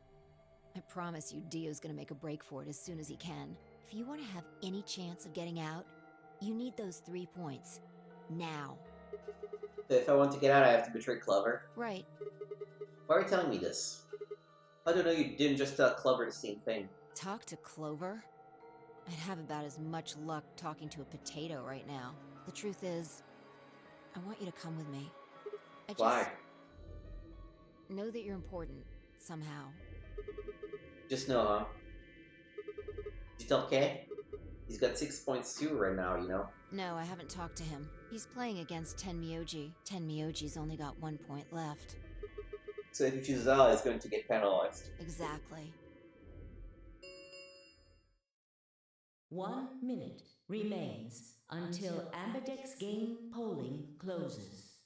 I promise you Dio's gonna make a break for it as soon as he can. If you want to have any chance of getting out, you need those 3 points. Now. If I want to get out, I have to betray Clover? Right. Why are you telling me this? I don't know you didn't just tell Clover the same thing. Talk to Clover? I'd have about as much luck talking to a potato right now. The truth is, I want you to come with me. Why? Know that you're important, somehow. Just know, huh? Did you tell Kay? He's got 6 points too right now, you know? No, I haven't talked to him. He's playing against Tenmyoji. Tenmyoji's only got 1 point left. So if you choose ally, it's going to get penalized. Exactly. 1 minute remains until Ambidex game polling closes.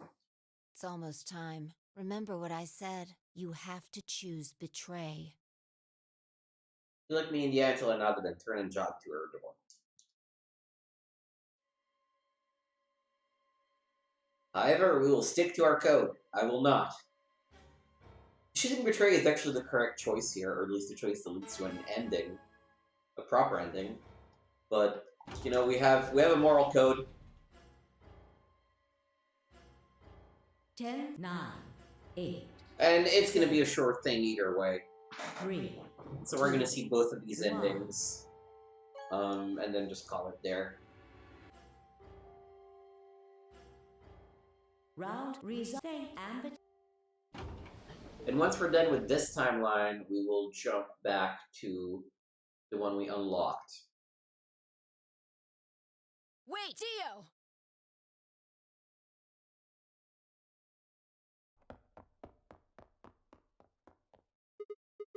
It's almost time. Remember what I said. You have to choose Betray. You look me in the eye until I nodded and turn and jog to her door. However, we will stick to our code. I will not. Choosing Betray is actually the correct choice here, or at least the choice that leads to an ending. A proper ending. But, you know, we have a moral code. 10, 9, 8, And it's gonna be a short thing either way. 3. So we're gonna see both of these endings. And then just call it there. Round result. Ambit. And once we're done with this timeline, we will jump back to the one we unlocked. Wait, Dio!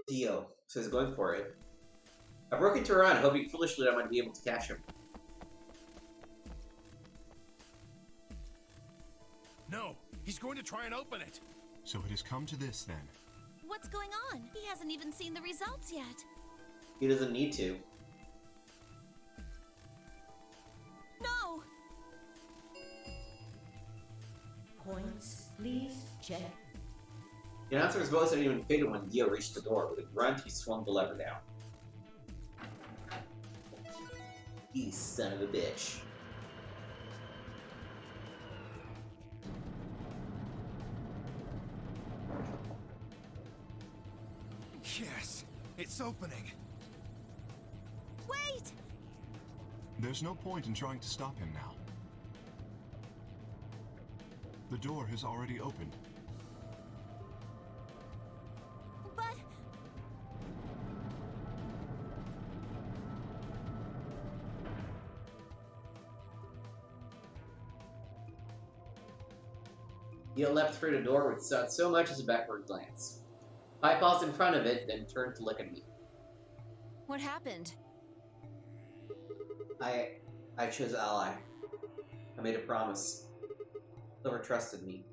Dio, so he's going for it. I broke into Iran, hoping foolishly I might be able to catch him. No, he's going to try and open it. So it has come to this then. What's going on? He hasn't even seen the results yet. He doesn't need to. No! Points, please check. The announcer's voice hadn't even faded when Dio reached the door. With a grunt, he swung the lever down. You son of a bitch. Yes, it's opening. Wait! There's no point in trying to stop him now. The door has already opened. But... Dio leapt through the door without so much as a backward glance. I paused in front of it, then turned to look at me. What happened? I chose Ally. I made a promise. Clover trusted me.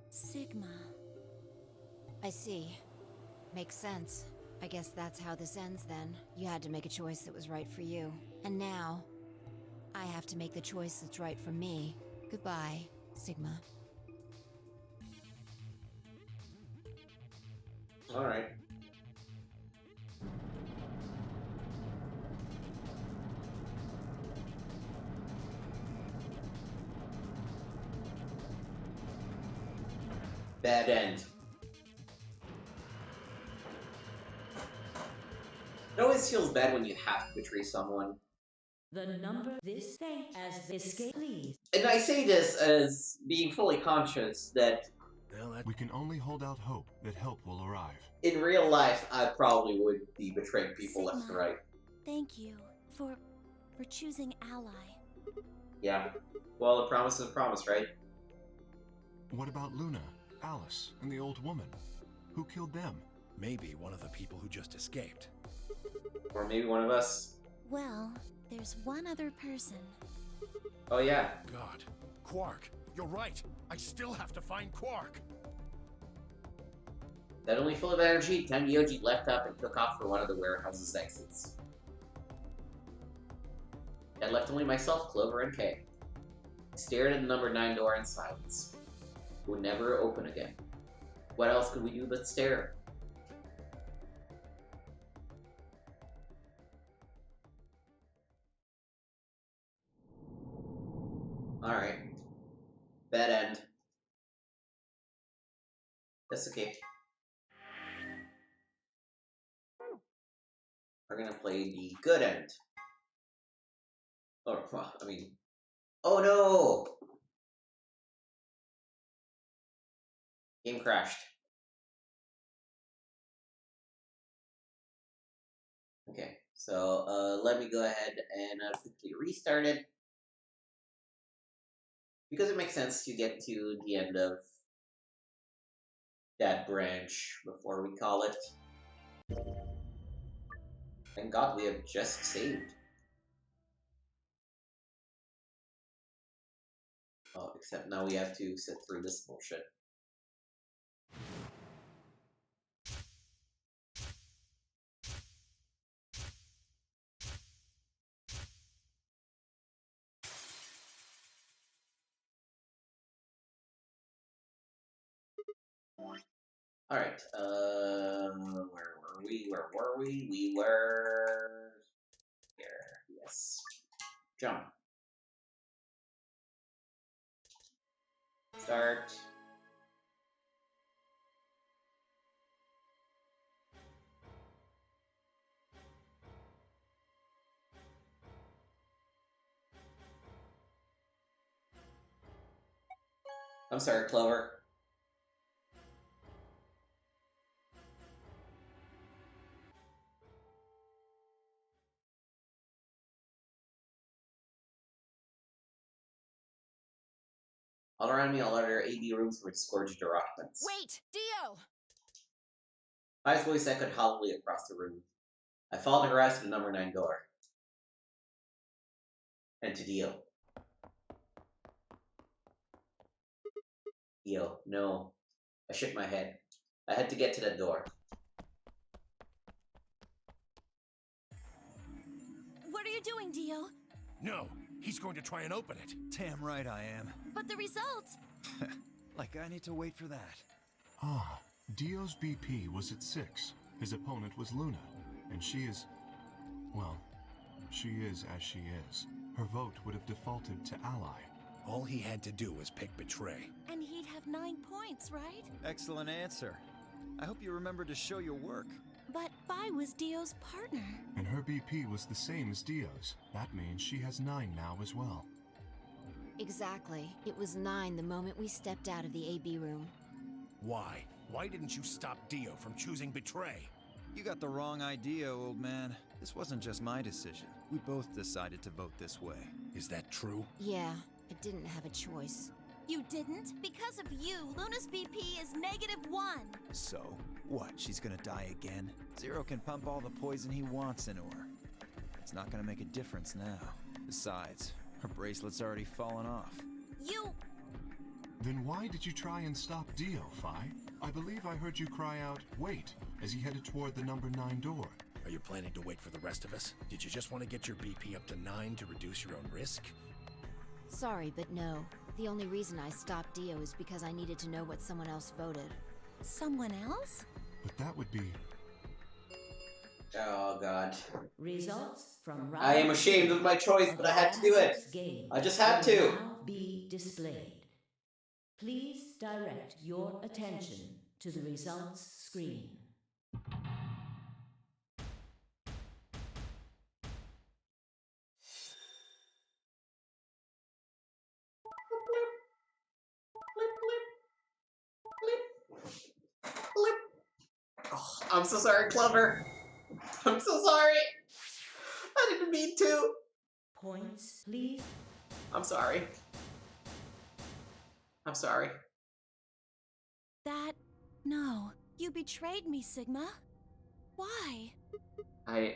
Sigma. I see. Makes sense. I guess that's how this ends then. You had to make a choice that was right for you. And now, I have to make the choice that's right for me. Goodbye, Sigma. Alright. Bad end. It always feels bad when you have to betray someone. The number this thing as escape, please. And I say this as being fully conscious that Well, that... We can only hold out hope that help will arrive. in real life, I probably would be betraying people left and Sigma. right. Thank you for choosing Ally. Yeah. Well, a promise is a promise, right? What about Luna, Alice, and the old woman? Who killed them? Maybe one of the people who just escaped. Or maybe one of us. Well, there's one other person. Oh yeah. God. Quark, you're right. I still have to find Quark. Suddenly full of energy, Tenryoji leapt up and took off for one of the warehouse's exits. That left only myself, Clover, and Kay. I stared at the number 9 door in silence. It would never open again. What else could we do but stare? Alright. Bad end. That's okay. We're gonna play the good end. Or, well, I mean... Oh no! Game crashed. Okay, so let me go ahead and quickly restart it. Because it makes sense to get to the end of that branch before we call it. Thank God we have just saved. Oh, except now we have to sit through this bullshit. Alright, where were we? Where were we? We were... here, yes. Jump. Start. I'm sorry, Clover. All around me, all other AV rooms were scourged or occupants. Wait! Dio! Highest voice echoed hollowly across the room. I fall to grass at the number 9 door. And to Dio. Dio, no. I shook my head. I had to get to that door. What are you doing, Dio? No, he's going to try and open it. Damn right I am. But the results... Like I need to wait for that. Ah, Dio's BP was at 6. His opponent was Luna, and she is... well, she is as she is. Her vote would have defaulted to Ally. All he had to do was pick Betray. And he'd have 9 points, right? Excellent answer. I hope you remember to show your work. But Vi was Dio's partner. And her BP was the same as Dio's. That means she has 9 now as well. Exactly. It was 9 the moment we stepped out of the AB room. Why? Why didn't you stop Dio from choosing Betray? You got the wrong idea, old man. This wasn't just my decision. We both decided to vote this way. Is that true? Yeah, I didn't have a choice. You didn't? Because of you, Luna's BP is -1. So, what? She's gonna die again? Zero can pump all the poison he wants into her. It's not gonna make a difference now. Besides, her bracelet's already fallen off. You... Then why did you try and stop Dio, Fi? I believe I heard you cry out, "Wait," as he headed toward the number 9 door. Are you planning to wait for the rest of us? Did you just want to get your BP up to 9 to reduce your own risk? Sorry, but no. The only reason I stopped Dio is because I needed to know what someone else voted. Someone else? But that would be... Oh god. Results from round I am ashamed of my choice, but I had to do it. game I just had will to. now be displayed. Please direct your attention to the results screen. Oh, I'm so sorry, Clover. I'm so sorry. I didn't mean to. Points, please. I'm sorry. I'm sorry. That... No. You betrayed me, Sigma. Why?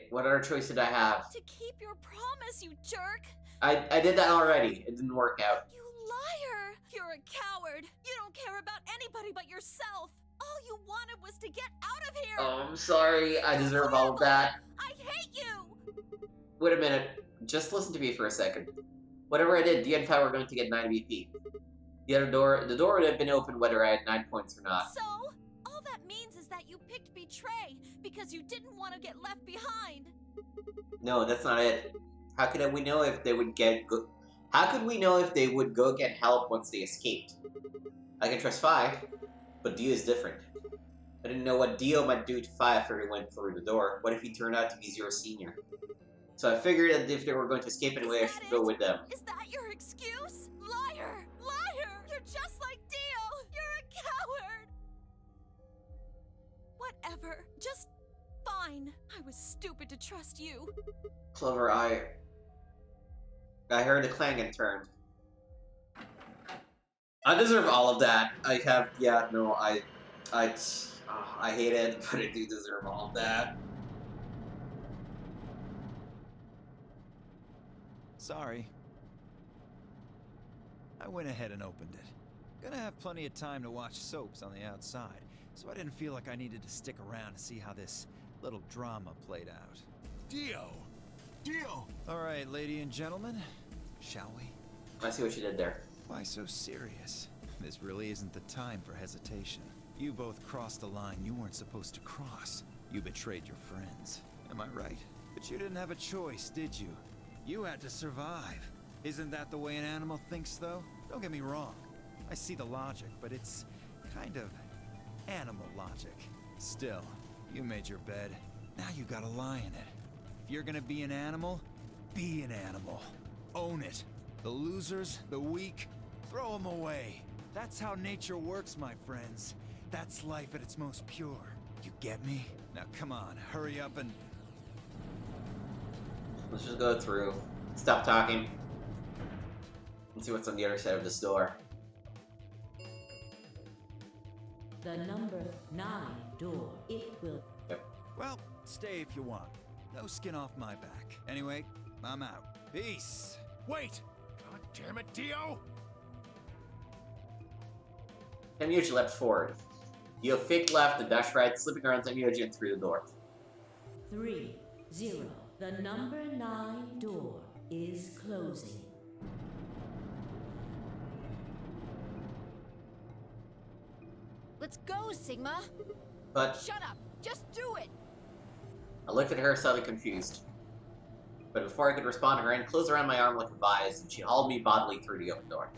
What other choice did I have? To keep your promise, you jerk! I did that already. It didn't work out. You liar! You're a coward! You don't care about anybody but yourself! All you wanted was to get out of here! Oh, I'm sorry. I deserve all of that. I hate you! Wait a minute. Just listen to me for a second. Whatever I did, Dia and Fi were going to get 9 BP. The door would have been open whether I had 9 points or not. So? All that means is that you picked Betray because you didn't want to get left behind. No, that's not it. How could we know if they would How could we know if they would go get help once they escaped? I can trust Fi, but Dio is different. I didn't know what Dio might do to Fi after he went through the door. What if he turned out to be Zero Senior? So I figured that if they were going to escape anyway, I should go with them. Is that your excuse? Liar! Liar! You're just like Dio! You're a coward! Whatever. Just fine. I was stupid to trust you. Clover, I heard a clang and turned. I deserve all of that. I hate it, but I do deserve all of that. Sorry. I went ahead and opened it. Gonna have plenty of time to watch soaps on the outside, so I didn't feel like I needed to stick around to see how this little drama played out. Dio! Dio! Alright, lady and gentlemen, shall we? I see what you did there. Why so serious? This really isn't the time for hesitation. You both crossed a line you weren't supposed to cross. You betrayed your friends. Am I right? But you didn't have a choice, did you? You had to survive. Isn't that the way an animal thinks, though? Don't get me wrong. I see the logic, but it's kind of animal logic. Still, you made your bed. Now you gotta lie in it. If you're gonna be an animal, be an animal. Own it. The losers, the weak, throw them away. That's how nature works, my friends. That's life at its most pure. You get me? Now come on, hurry up and... Let's just go through. Stop talking. Let's see what's on the other side of this door. The number 9 door. It will... Well, stay if you want. No skin off my back. Anyway, I'm out. Peace! Wait! God damn it, Dio! Tenryuji leapt forward. Dio faked left and dashed right, slipping around Tenryuji and through the door. 3, 0. The number 9 door is closing. Let's go, Sigma! But Shut up! Just do it! I looked at her, slightly confused. But before I could respond, her hand closed around my arm like a vise, and she hauled me bodily through the open door.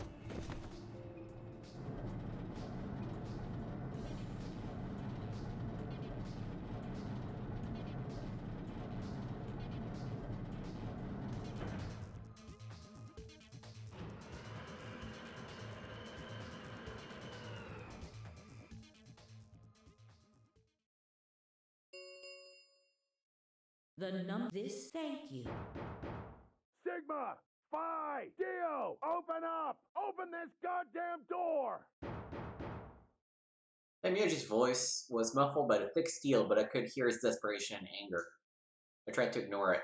Thank you. Sigma! Phi! Dio! Open up! Open this goddamn door! Tenryuji's voice was muffled by the thick steel, but I could hear his desperation and anger. I tried to ignore it.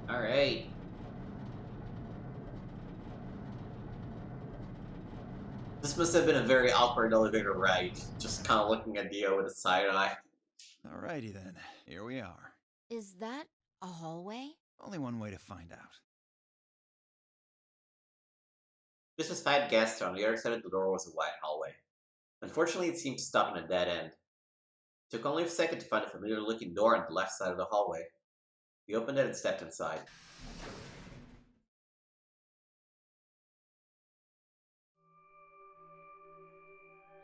Alright. This must have been a very awkward elevator ride, just kind of looking at Dio with a side eye. Alrighty then, here we are. Is that a hallway? Only one way to find out. Just as I had guessed, on the other side of the door was a wide hallway. Unfortunately, it seemed to stop in a dead end. It took only a second to find a familiar-looking door on the left side of the hallway. We opened it and stepped inside.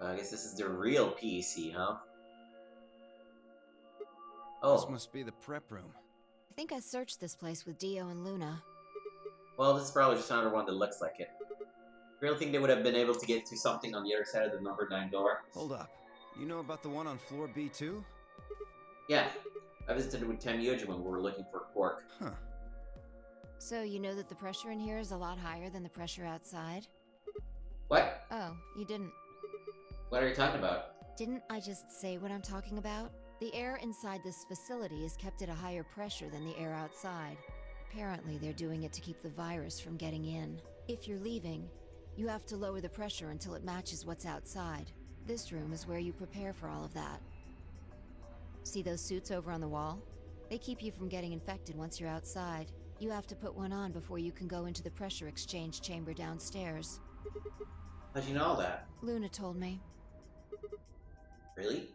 I guess this is the real PEC, huh? This Oh, must be the prep room. I think I searched this place with Dio and Luna. well, this is probably just another one that looks like it. Really think they would have been able to get to something on the other side of the number 9 door? Hold up. You know about the one on floor B2? Yeah, I visited with Tenryuji when we were looking for Quark. Huh. So you know that the pressure in here is a lot higher than the pressure outside? What? Oh, you didn't. What are you talking about? Didn't I just say what I'm talking about? The air inside this facility is kept at a higher pressure than the air outside. Apparently, they're doing it to keep the virus from getting in. If you're leaving, you have to lower the pressure until it matches what's outside. This room is where you prepare for all of that. See those suits over on the wall? They keep you from getting infected once you're outside. You have to put one on before you can go into the pressure exchange chamber downstairs. How'd you know all that? Luna told me. Really?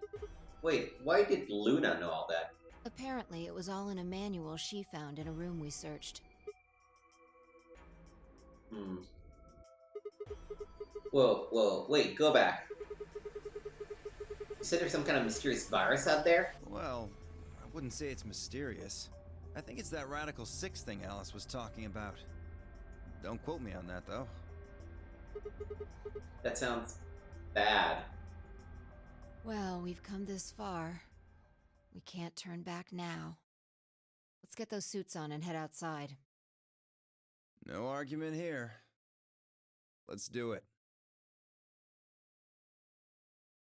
Wait, why did Luna know all that? Apparently, it was all in a manual she found in a room we searched. Whoa, wait, go back. You said there's some kind of mysterious virus out there? Well, I wouldn't say it's mysterious. I think it's that Radical 6 thing Alice was talking about. Don't quote me on that, though. That sounds bad. Well, we've come this far. We can't turn back now. Let's get those suits on and head outside. No argument here. Let's do it.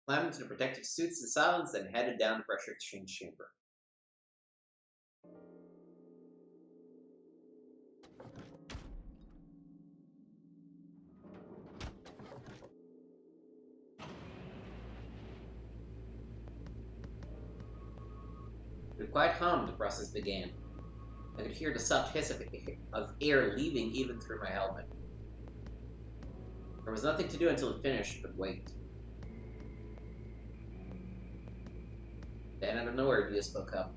Climbed into the protective suits in silence, then headed down the pressure exchange chamber. With quiet calm, the process began. I could hear the soft hiss of air leaving even through my helmet. There was nothing to do until it finished, but wait. Then out of nowhere, Dio spoke up.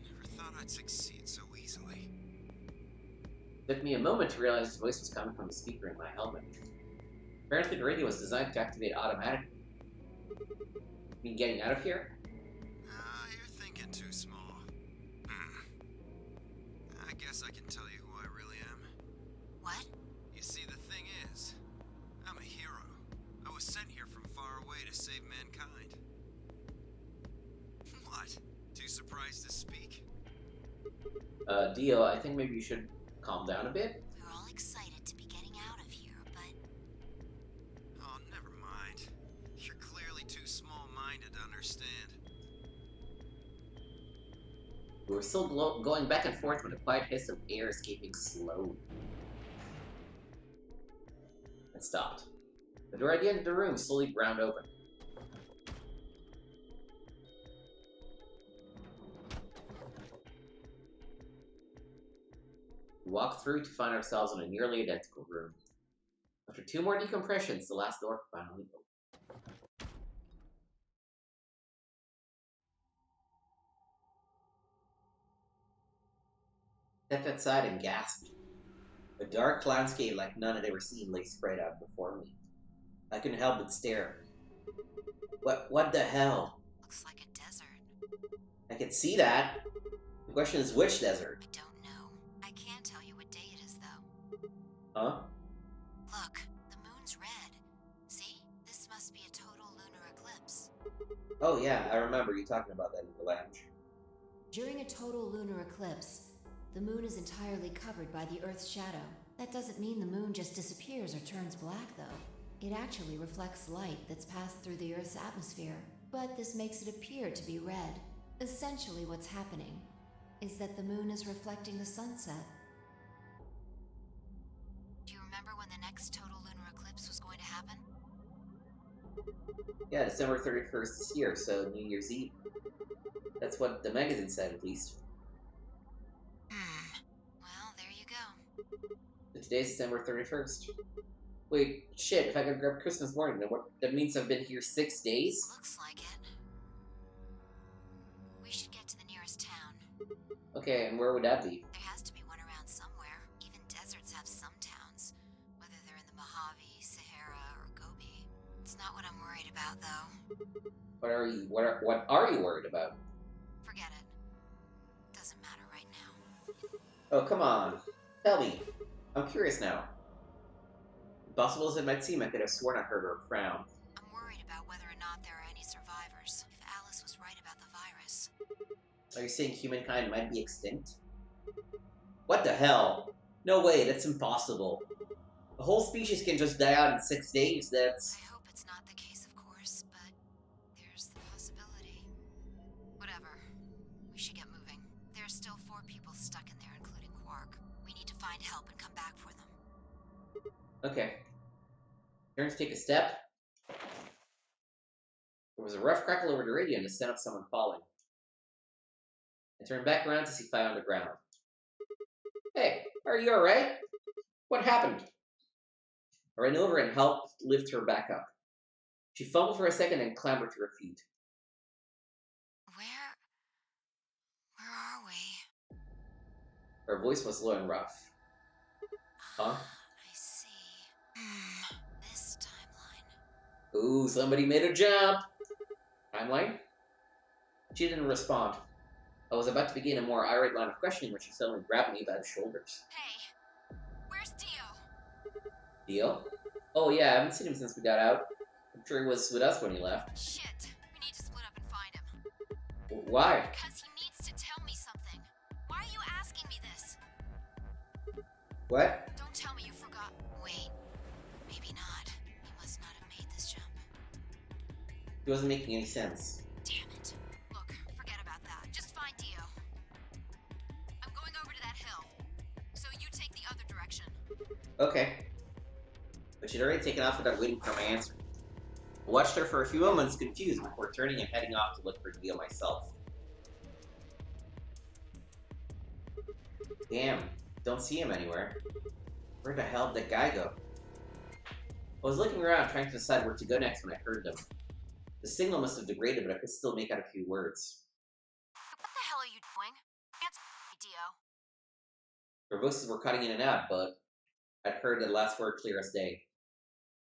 Never thought I'd succeed so easily. It took me a moment to realize his voice was coming from the speaker in my helmet. Apparently the radio was designed to activate automatically. You mean getting out of here? You're thinking too small. I guess I can tell you who I really am. What? You see, the thing is, I'm a hero. I was sent here from far away to save mankind. What? Too surprised to speak? Dio, I think maybe you should calm down a bit. We were all excited to be getting out of here, but Oh, never mind. You're clearly too small-minded to understand. We were still going back and forth when a quiet hiss of air escaping slowly. It stopped. The door at the end of the room slowly ground open. We walked through to find ourselves in a nearly identical room. After 2 more decompressions, the last door finally opened. Stepped outside and gasped. A dark landscape like none I'd ever seen lay spread out before me. I couldn't help but stare. What the hell? looks like a desert. I can see that. The question is which desert? I don't know. I can't tell you what day it is, though. Huh? Look, the moon's red. See? This must be a total lunar eclipse. Oh yeah, I remember you talking about that in the lounge. During a total lunar eclipse, the moon is entirely covered by the Earth's shadow. That doesn't mean the moon just disappears or turns black, though. It actually reflects light that's passed through the Earth's atmosphere, but this makes it appear to be red. Essentially, what's happening is that the moon is reflecting the sunset. Do you remember when the next total lunar eclipse was going to happen? Yeah, December 31st this year, so New Year's Eve. That's what the magazine said, at least. Well, there you go. But today's December 31st. Wait, shit, if I could grab Christmas morning, then what? That means I've been here 6 days? Looks like it. We should get to the nearest town. Okay, and where would that be? There has to be one around somewhere. Even deserts have some towns, whether they're in the Mojave, Sahara, or Gobi. It's not what I'm worried about, though. What are you worried about? Forget it. Doesn't matter right now. Oh, come on. Tell me. I'm curious now. Impossible as it might seem, I could have sworn I heard her frown. I'm worried about whether or not there are any survivors. If Alice was right about the virus. Are you saying humankind might be extinct? What the hell? No way, that's impossible. A whole species can just die out in 6 days, that's... I hope it's not the case, of course, but there's the possibility. Whatever. We should get moving. There's still 4 people stuck in there, including Quark. We need to find help and come back for them. Okay. Turn to take a step. There was a rough crackle over the radio and the sound of someone falling. I turned back around to see Fi on the ground. Hey, are you alright? What happened? I ran over and helped lift her back up. She fumbled for a second and clambered to her feet. Where are we? Her voice was low and rough. Huh? I see. This timeline. Ooh, somebody made a jump! Timeline? She didn't respond. I was about to begin a more irate line of questioning when she suddenly grabbed me by the shoulders. Hey, where's Dio? Dio? Oh yeah, I haven't seen him since we got out. I'm sure he was with us when he left. Shit, we need to split up and find him. Why? Because he needs to tell me something. Why are you asking me this? What? Don't tell me you forgot. Wait, maybe not. He must not have made this jump. He wasn't making any sense. Damn it. Look, forget about that. Just find Dio. I'm going over to that hill. So you take the other direction. Okay. But she'd already taken off without waiting for my answer. I watched her for a few moments, confused, before turning and heading off to look for Dio myself. Damn, don't see him anywhere. Where the hell did that guy go? I was looking around, trying to decide where to go next when I heard them. The signal must have degraded, but I could still make out a few words. What the hell are you doing? Answer me, Dio. Their voices were cutting in and out, but I'd heard the last word clear as day.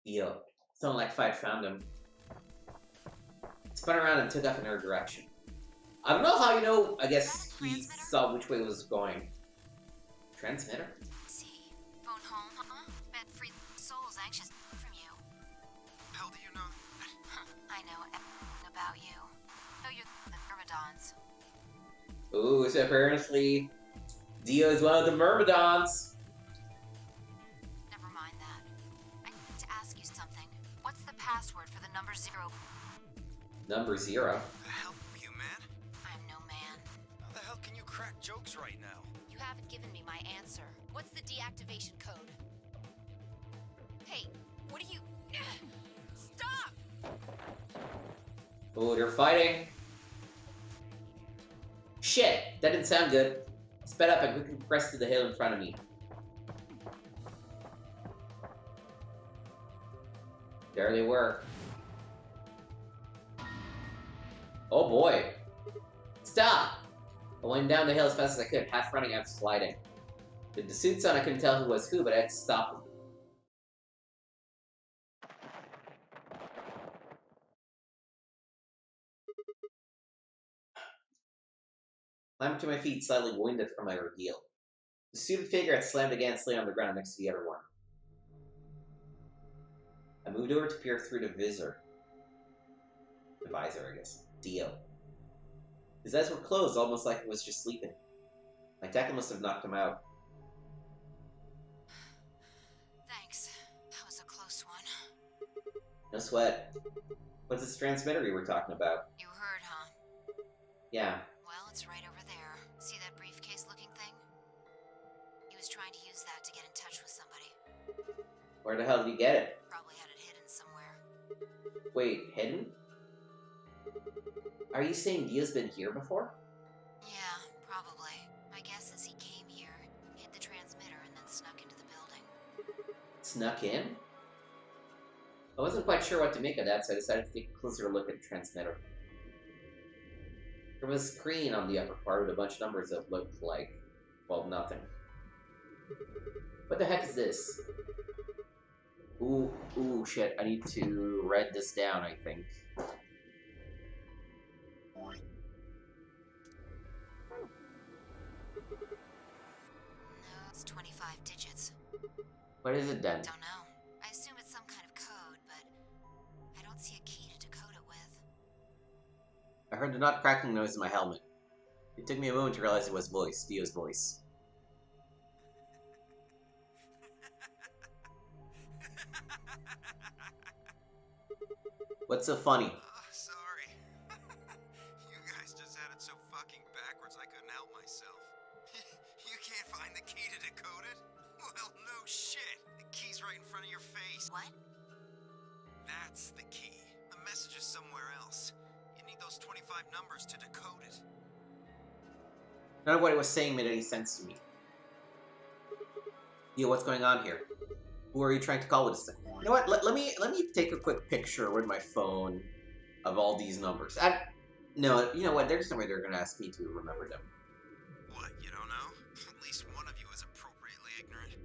Dio. Sounded like Fi had found him. spun around and took off in her direction. I don't know how you know. I guess he saw which way it was going. Transmitter? See, phone home, huh? Bet free souls anxious from you. How do you know? I know everything about you. Know you're the Myrmidons. Ooh, so apparently Dio is one of the Myrmidons. Never mind that. I need to ask you something. What's the password for the number 0? Number 0? The hell are you, man? I'm no man. How the hell can you crack jokes right now? You haven't given me my answer. What's the deactivation code? Hey, what are you... Stop! Oh, they're fighting. Shit, that didn't sound good. Sped up and quickly pressed to the hill in front of me. There they were. Oh boy. Stop! I went down the hill as fast as I could, half running, half sliding. With the suits on, I couldn't tell who was who, but I had to stop them. Climbed to my feet, slightly winded from my ordeal. The suited figure had slammed against lay on the ground next to the other one. I moved over to peer through the visor. The visor, I guess. Dio. His eyes were closed, almost like he was just sleeping. My tackle must have knocked him out. Thanks. That was a close one. No sweat. What's this transmitter we were talking about? You heard, huh? Yeah. Well, it's right over there. See that briefcase-looking thing? He was trying to use that to get in touch with somebody. Where the hell did you get it? Probably had it hidden somewhere. Wait, hidden? Are you saying Dio's been here before? Yeah, probably. My guess is he came here, hid the transmitter, and then snuck into the building. Snuck in? I wasn't quite sure what to make of that, so I decided to take a closer look at the transmitter. There was a screen on the upper part with a bunch of numbers that looked like, well, nothing. What the heck is this? Ooh, shit, I need to write this down, I think. No, it's 25 digits. What is it then? Don't know. I assume it's some kind of code, but I don't see a key to decode it with. I heard the nut cracking noise in my helmet. It took me a moment to realize it was Dio's voice. What's so funny? Sorry. You guys just had it so fucking backwards I couldn't help myself. You can't find the key to decode it? Well, no shit. The key's right in front of your face. What? That's the key. The message is somewhere else. You need those 25 numbers to decode it. None of what it was saying made any sense to me. Dio, what's going on here? Who are you trying to call with this thing? You know what? Let me take a quick picture with my phone of all these numbers. No, you know what? There's no way they're gonna ask me to remember them. What, you don't know? At least one of you is appropriately ignorant.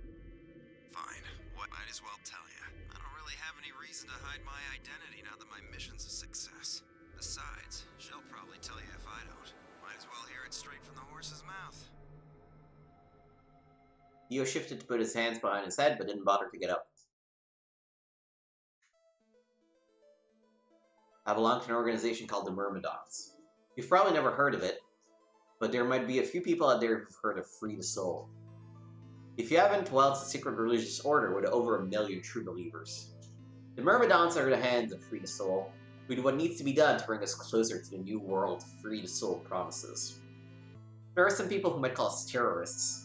Fine. What? Might as well tell you. I don't really have any reason to hide my identity now that my mission's a success. Besides, she'll probably tell you if I don't. Might as well hear it straight from the horse's mouth. Dio shifted to put his hands behind his head, but didn't bother to get up. I belong to an organization called the Myrmidons. You've probably never heard of it, but there might be a few people out there who've heard of Free the Soul. If you haven't, well, it's a secret religious order with over 1 million true believers. The Myrmidons are the hands of Free the Soul, who do what needs to be done to bring us closer to the new world Free the Soul promises. There are some people who might call us terrorists.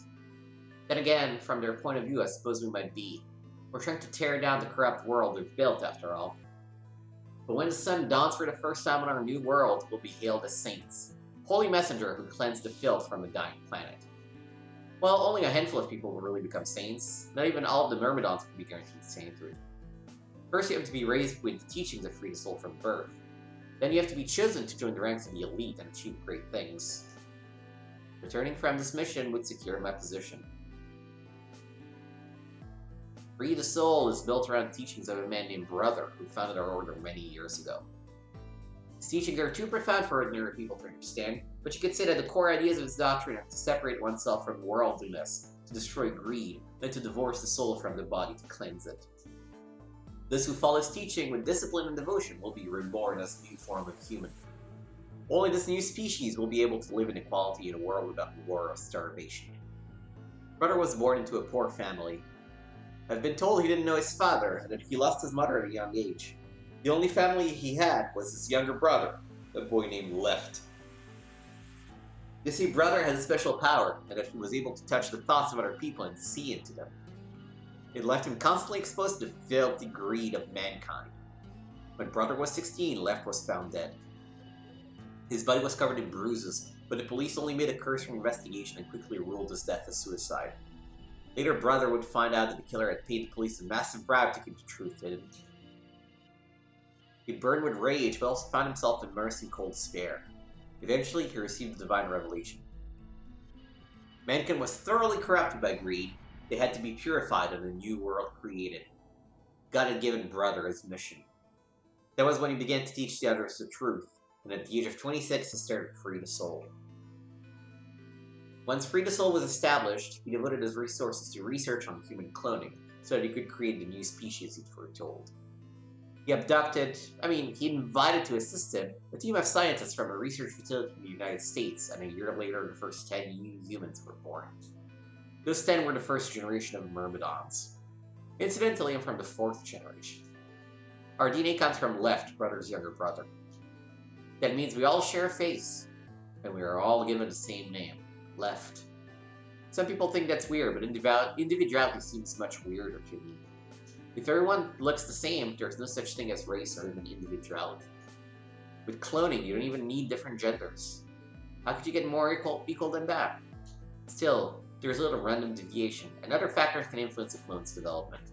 Then again, from their point of view, I suppose we might be. We're trying to tear down the corrupt world we've built, after all. But when the sun dawns for the first time on our new world, we'll be hailed as saints. Holy messenger who cleansed the filth from the dying planet. Well, only a handful of people will really become saints. Not even all of the Myrmidons can be guaranteed sainthood. First, you have to be raised with the teachings of Free the Soul from birth. Then you have to be chosen to join the ranks of the elite and achieve great things. Returning from this mission would secure my position. Free the Soul is built around the teachings of a man named Brother, who founded our order many years ago. His teachings are too profound for ordinary people to understand, but you could say that the core ideas of his doctrine are to separate oneself from worldliness, to destroy greed, and to divorce the soul from the body to cleanse it. Those who follow his teaching with discipline and devotion will be reborn as a new form of human. Only this new species will be able to live in equality in a world without war or starvation. Brother was born into a poor family. I've been told he didn't know his father, and that he lost his mother at a young age. The only family he had was his younger brother, a boy named Left. You see, Brother had a special power, and that he was able to touch the thoughts of other people and see into them. It left him constantly exposed to the filthy greed of mankind. When Brother was 16, Left was found dead. His body was covered in bruises, but the police only made a cursory investigation and quickly ruled his death as suicide. Later, Brother would find out that the killer had paid the police a massive bribe to keep the truth hidden. He burned with rage, but also found himself immersed in cold despair. Eventually, he received the divine revelation. Mankind was thoroughly corrupted by greed. They had to be purified and a new world created. God had given Brother his mission. That was when he began to teach the others the truth, and at the age of 26, he started to free the soul. Once Free the Soul was established, he devoted his resources to research on human cloning, so that he could create the new species he'd foretold. He invited to assist him a team of scientists from a research facility in the United States, and a year later the first 10 new humans were born. Those 10 were the first generation of Myrmidons. Incidentally, I'm from the 4th generation. Our DNA comes from Left, Brother's younger brother. That means we all share a face, and we are all given the same name, Left. Some people think that's weird, but individuality seems much weirder to me. If everyone looks the same, there's no such thing as race or even individuality. With cloning, you don't even need different genders. How could you get more equal than that? Still, there's a little random deviation, and other factors can influence a clone's development.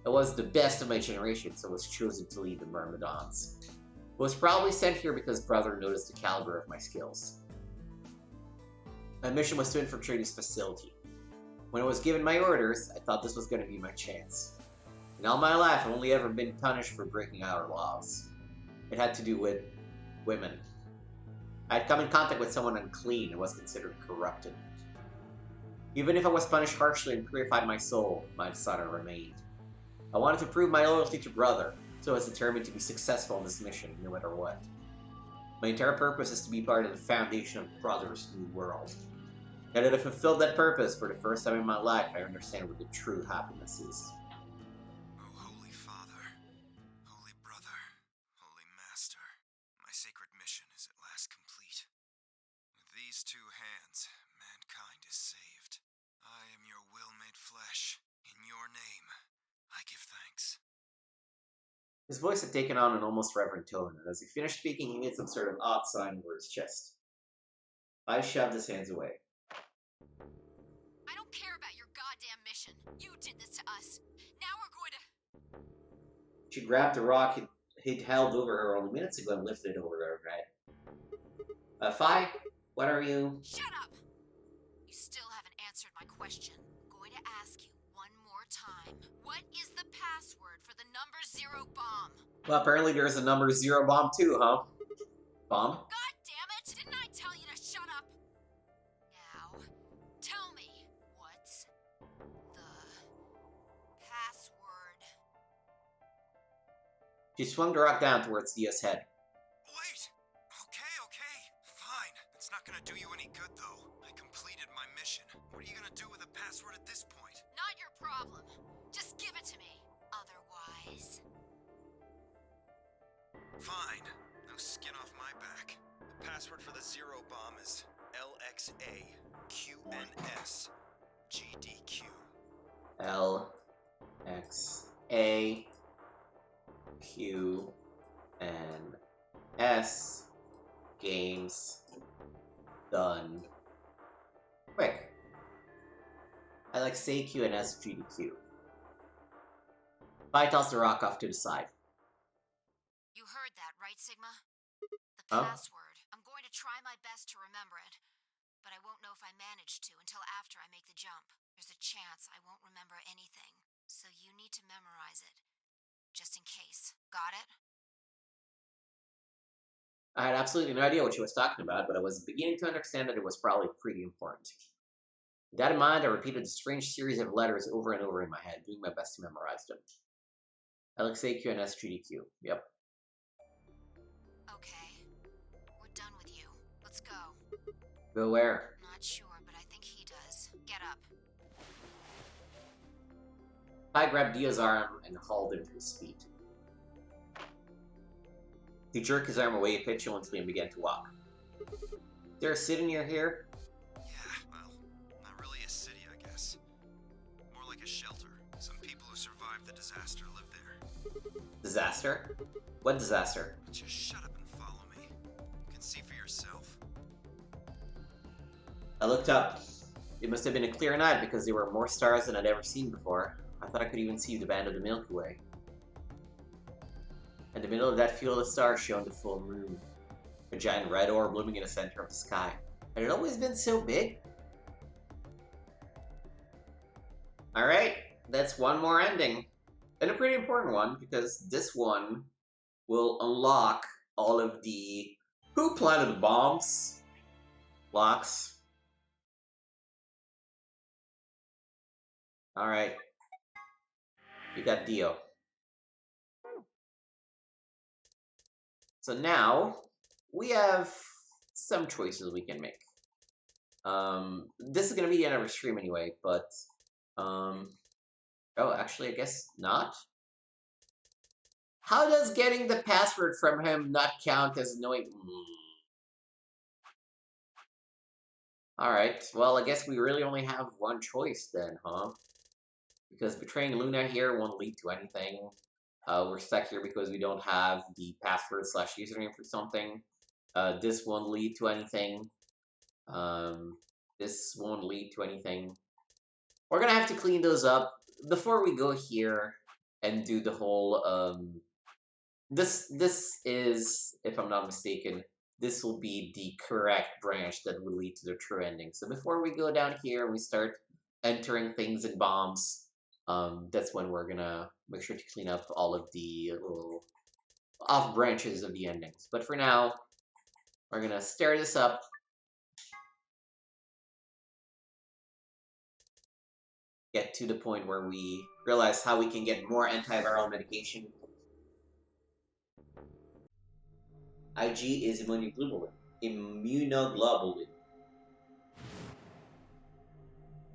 I was the best of my generation, so was chosen to lead the Myrmidons. I was probably sent here because Brother noticed the caliber of my skills. My mission was to infiltrate his facility. When I was given my orders, I thought this was going to be my chance. In all my life, I've only ever been punished for breaking our laws. It had to do with women. I had come in contact with someone unclean and was considered corrupted. Even if I was punished harshly and purified my soul, my dishonor remained. I wanted to prove my loyalty to Brother, so I was determined to be successful in this mission, no matter what. My entire purpose is to be part of the foundation of Brother's new world. Now that I've fulfilled that purpose for the first time in my life, I understand what the true happiness is. Oh, Holy Father, Holy Brother, Holy Master, my sacred mission is at last complete. With these two hands, mankind is saved. I am your will made flesh. In your name, I give thanks. His voice had taken on an almost reverent tone, and as he finished speaking, he made some sort of odd sign over his chest. I shoved his hands away. I don't care about your goddamn mission. You did this to us. Now we're going to... She grabbed the rock he'd held over her only minutes ago and lifted it over her head. Fi, what are you... Shut up! You still haven't answered my question. I'm going to ask you one more time. What is the password for the number 0 bomb? Well, apparently there's a number 0 bomb too, huh? Bomb? God damn it! Didn't I tell you to shut up? Now, tell me, what's the password? She swung the rock down towards Dia's head. Wait! Okay, fine. It's not gonna do you any good, though. I completed my mission. What are you gonna do with the password at this point? Not your problem. Just give it to me. Otherwise... Fine. No skin off my back. The password for the 0 bomb is LXAQNSGDQ. LXAQNS. Games. Done. Quick. LXAQNSGDQ. Fi tossed the rock off to the side. You heard that, right, Sigma? The Huh? password. I'm going to try my best to remember it, but I won't know if I manage to until after I make the jump. There's a chance I won't remember anything, so you need to memorize it. Just in case. Got it? I had absolutely no idea what she was talking about, but I was beginning to understand that it was probably pretty important. With that in mind, I repeated the strange series of letters over and over in my head, doing my best to memorize them. LXAQ and SGDQ. Yep. Okay. We're done with you. Let's go. Go where? Not sure, but I think he does. Get up. I grabbed Dio's arm and hauled him to his feet. He jerked his arm away petulantly and began to walk. Is there a city near here? Yeah, well, not really a city, I guess. More like a shelter. Some people who survived the disaster live there. Disaster? What disaster? Just shut up and follow me. You can see for yourself. I looked up. It must have been a clear night because there were more stars than I'd ever seen before. I thought I could even see the band of the Milky Way. In the middle of that field of stars shone the full moon, a giant red orb looming in the center of the sky. Had it always been so big? Alright, that's one more ending. And a pretty important one, because this one will unlock all of the Who Planted the Bombs locks. Alright. You got Dio. So now, we have some choices we can make. This is gonna be the end of our stream anyway, but, oh, actually, I guess not. How does getting the password from him not count as knowing? Alright, well, I guess we really only have one choice then, huh? Because betraying Luna here won't lead to anything. We're stuck here because we don't have the password / username for something. This won't lead to anything. This won't lead to anything. We're gonna have to clean those up before we go here and do the whole, This is, if I'm not mistaken, this will be the correct branch that will lead to the true ending. So before we go down here and we start entering things in bombs, that's when we're gonna make sure to clean up all of the little off branches of the endings. But for now, we're gonna stir this up. Get to the point where we realize how we can get more antiviral medication. IG is immunoglobulin. Immunoglobulin.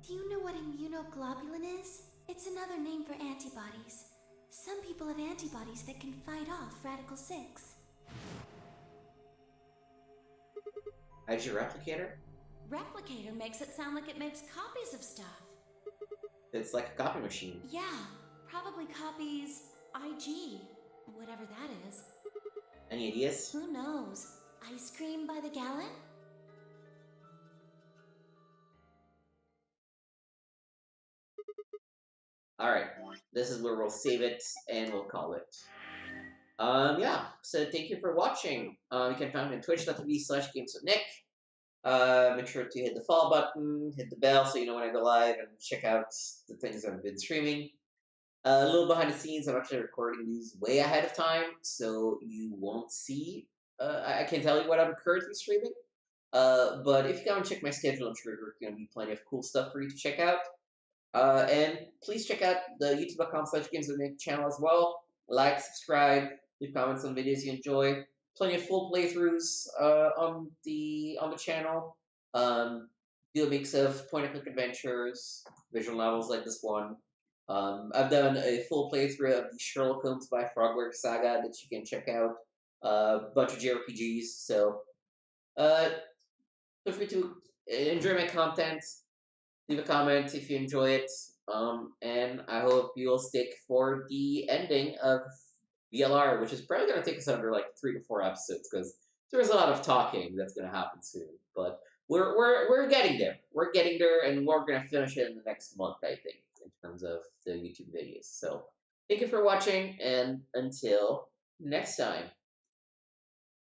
Do you know what immunoglobulin is? It's another name for antibodies. Some people have antibodies that can fight off Radical 6. IG replicator? Replicator makes it sound like it makes copies of stuff. It's like a copy machine. Yeah, probably copies IG, whatever that is. Any ideas? Who knows? Ice cream by the gallon? Alright, this is where we'll save it and we'll call it. Yeah, so thank you for watching. You can find me on twitch.tv/gameswithnick. Make sure to hit the follow button, hit the bell so you know when I go live, and check out the things I've been streaming. A little behind the scenes, I'm actually recording these way ahead of time, so you won't see. I can't tell you what I'm currently streaming. But if you go and check my schedule, I'm sure there's going to be plenty of cool stuff for you to check out. And please check out the youtube.com/gameswithnick channel as well. Like, subscribe, leave comments on videos you enjoy. Plenty of full playthroughs on the channel. Do a mix of point-and-click adventures, visual novels like this one. I've done a full playthrough of the Sherlock Holmes by Frogworks saga that you can check out. A bunch of JRPGs, so feel free to enjoy my content. Leave a comment if you enjoy it, and I hope you'll stick for the ending of VLR, which is probably going to take us under like 3 to 4 episodes because there's a lot of talking that's going to happen soon. But we're getting there. We're getting there, and we're going to finish it in the next month, I think, in terms of the YouTube videos. So thank you for watching, and until next time.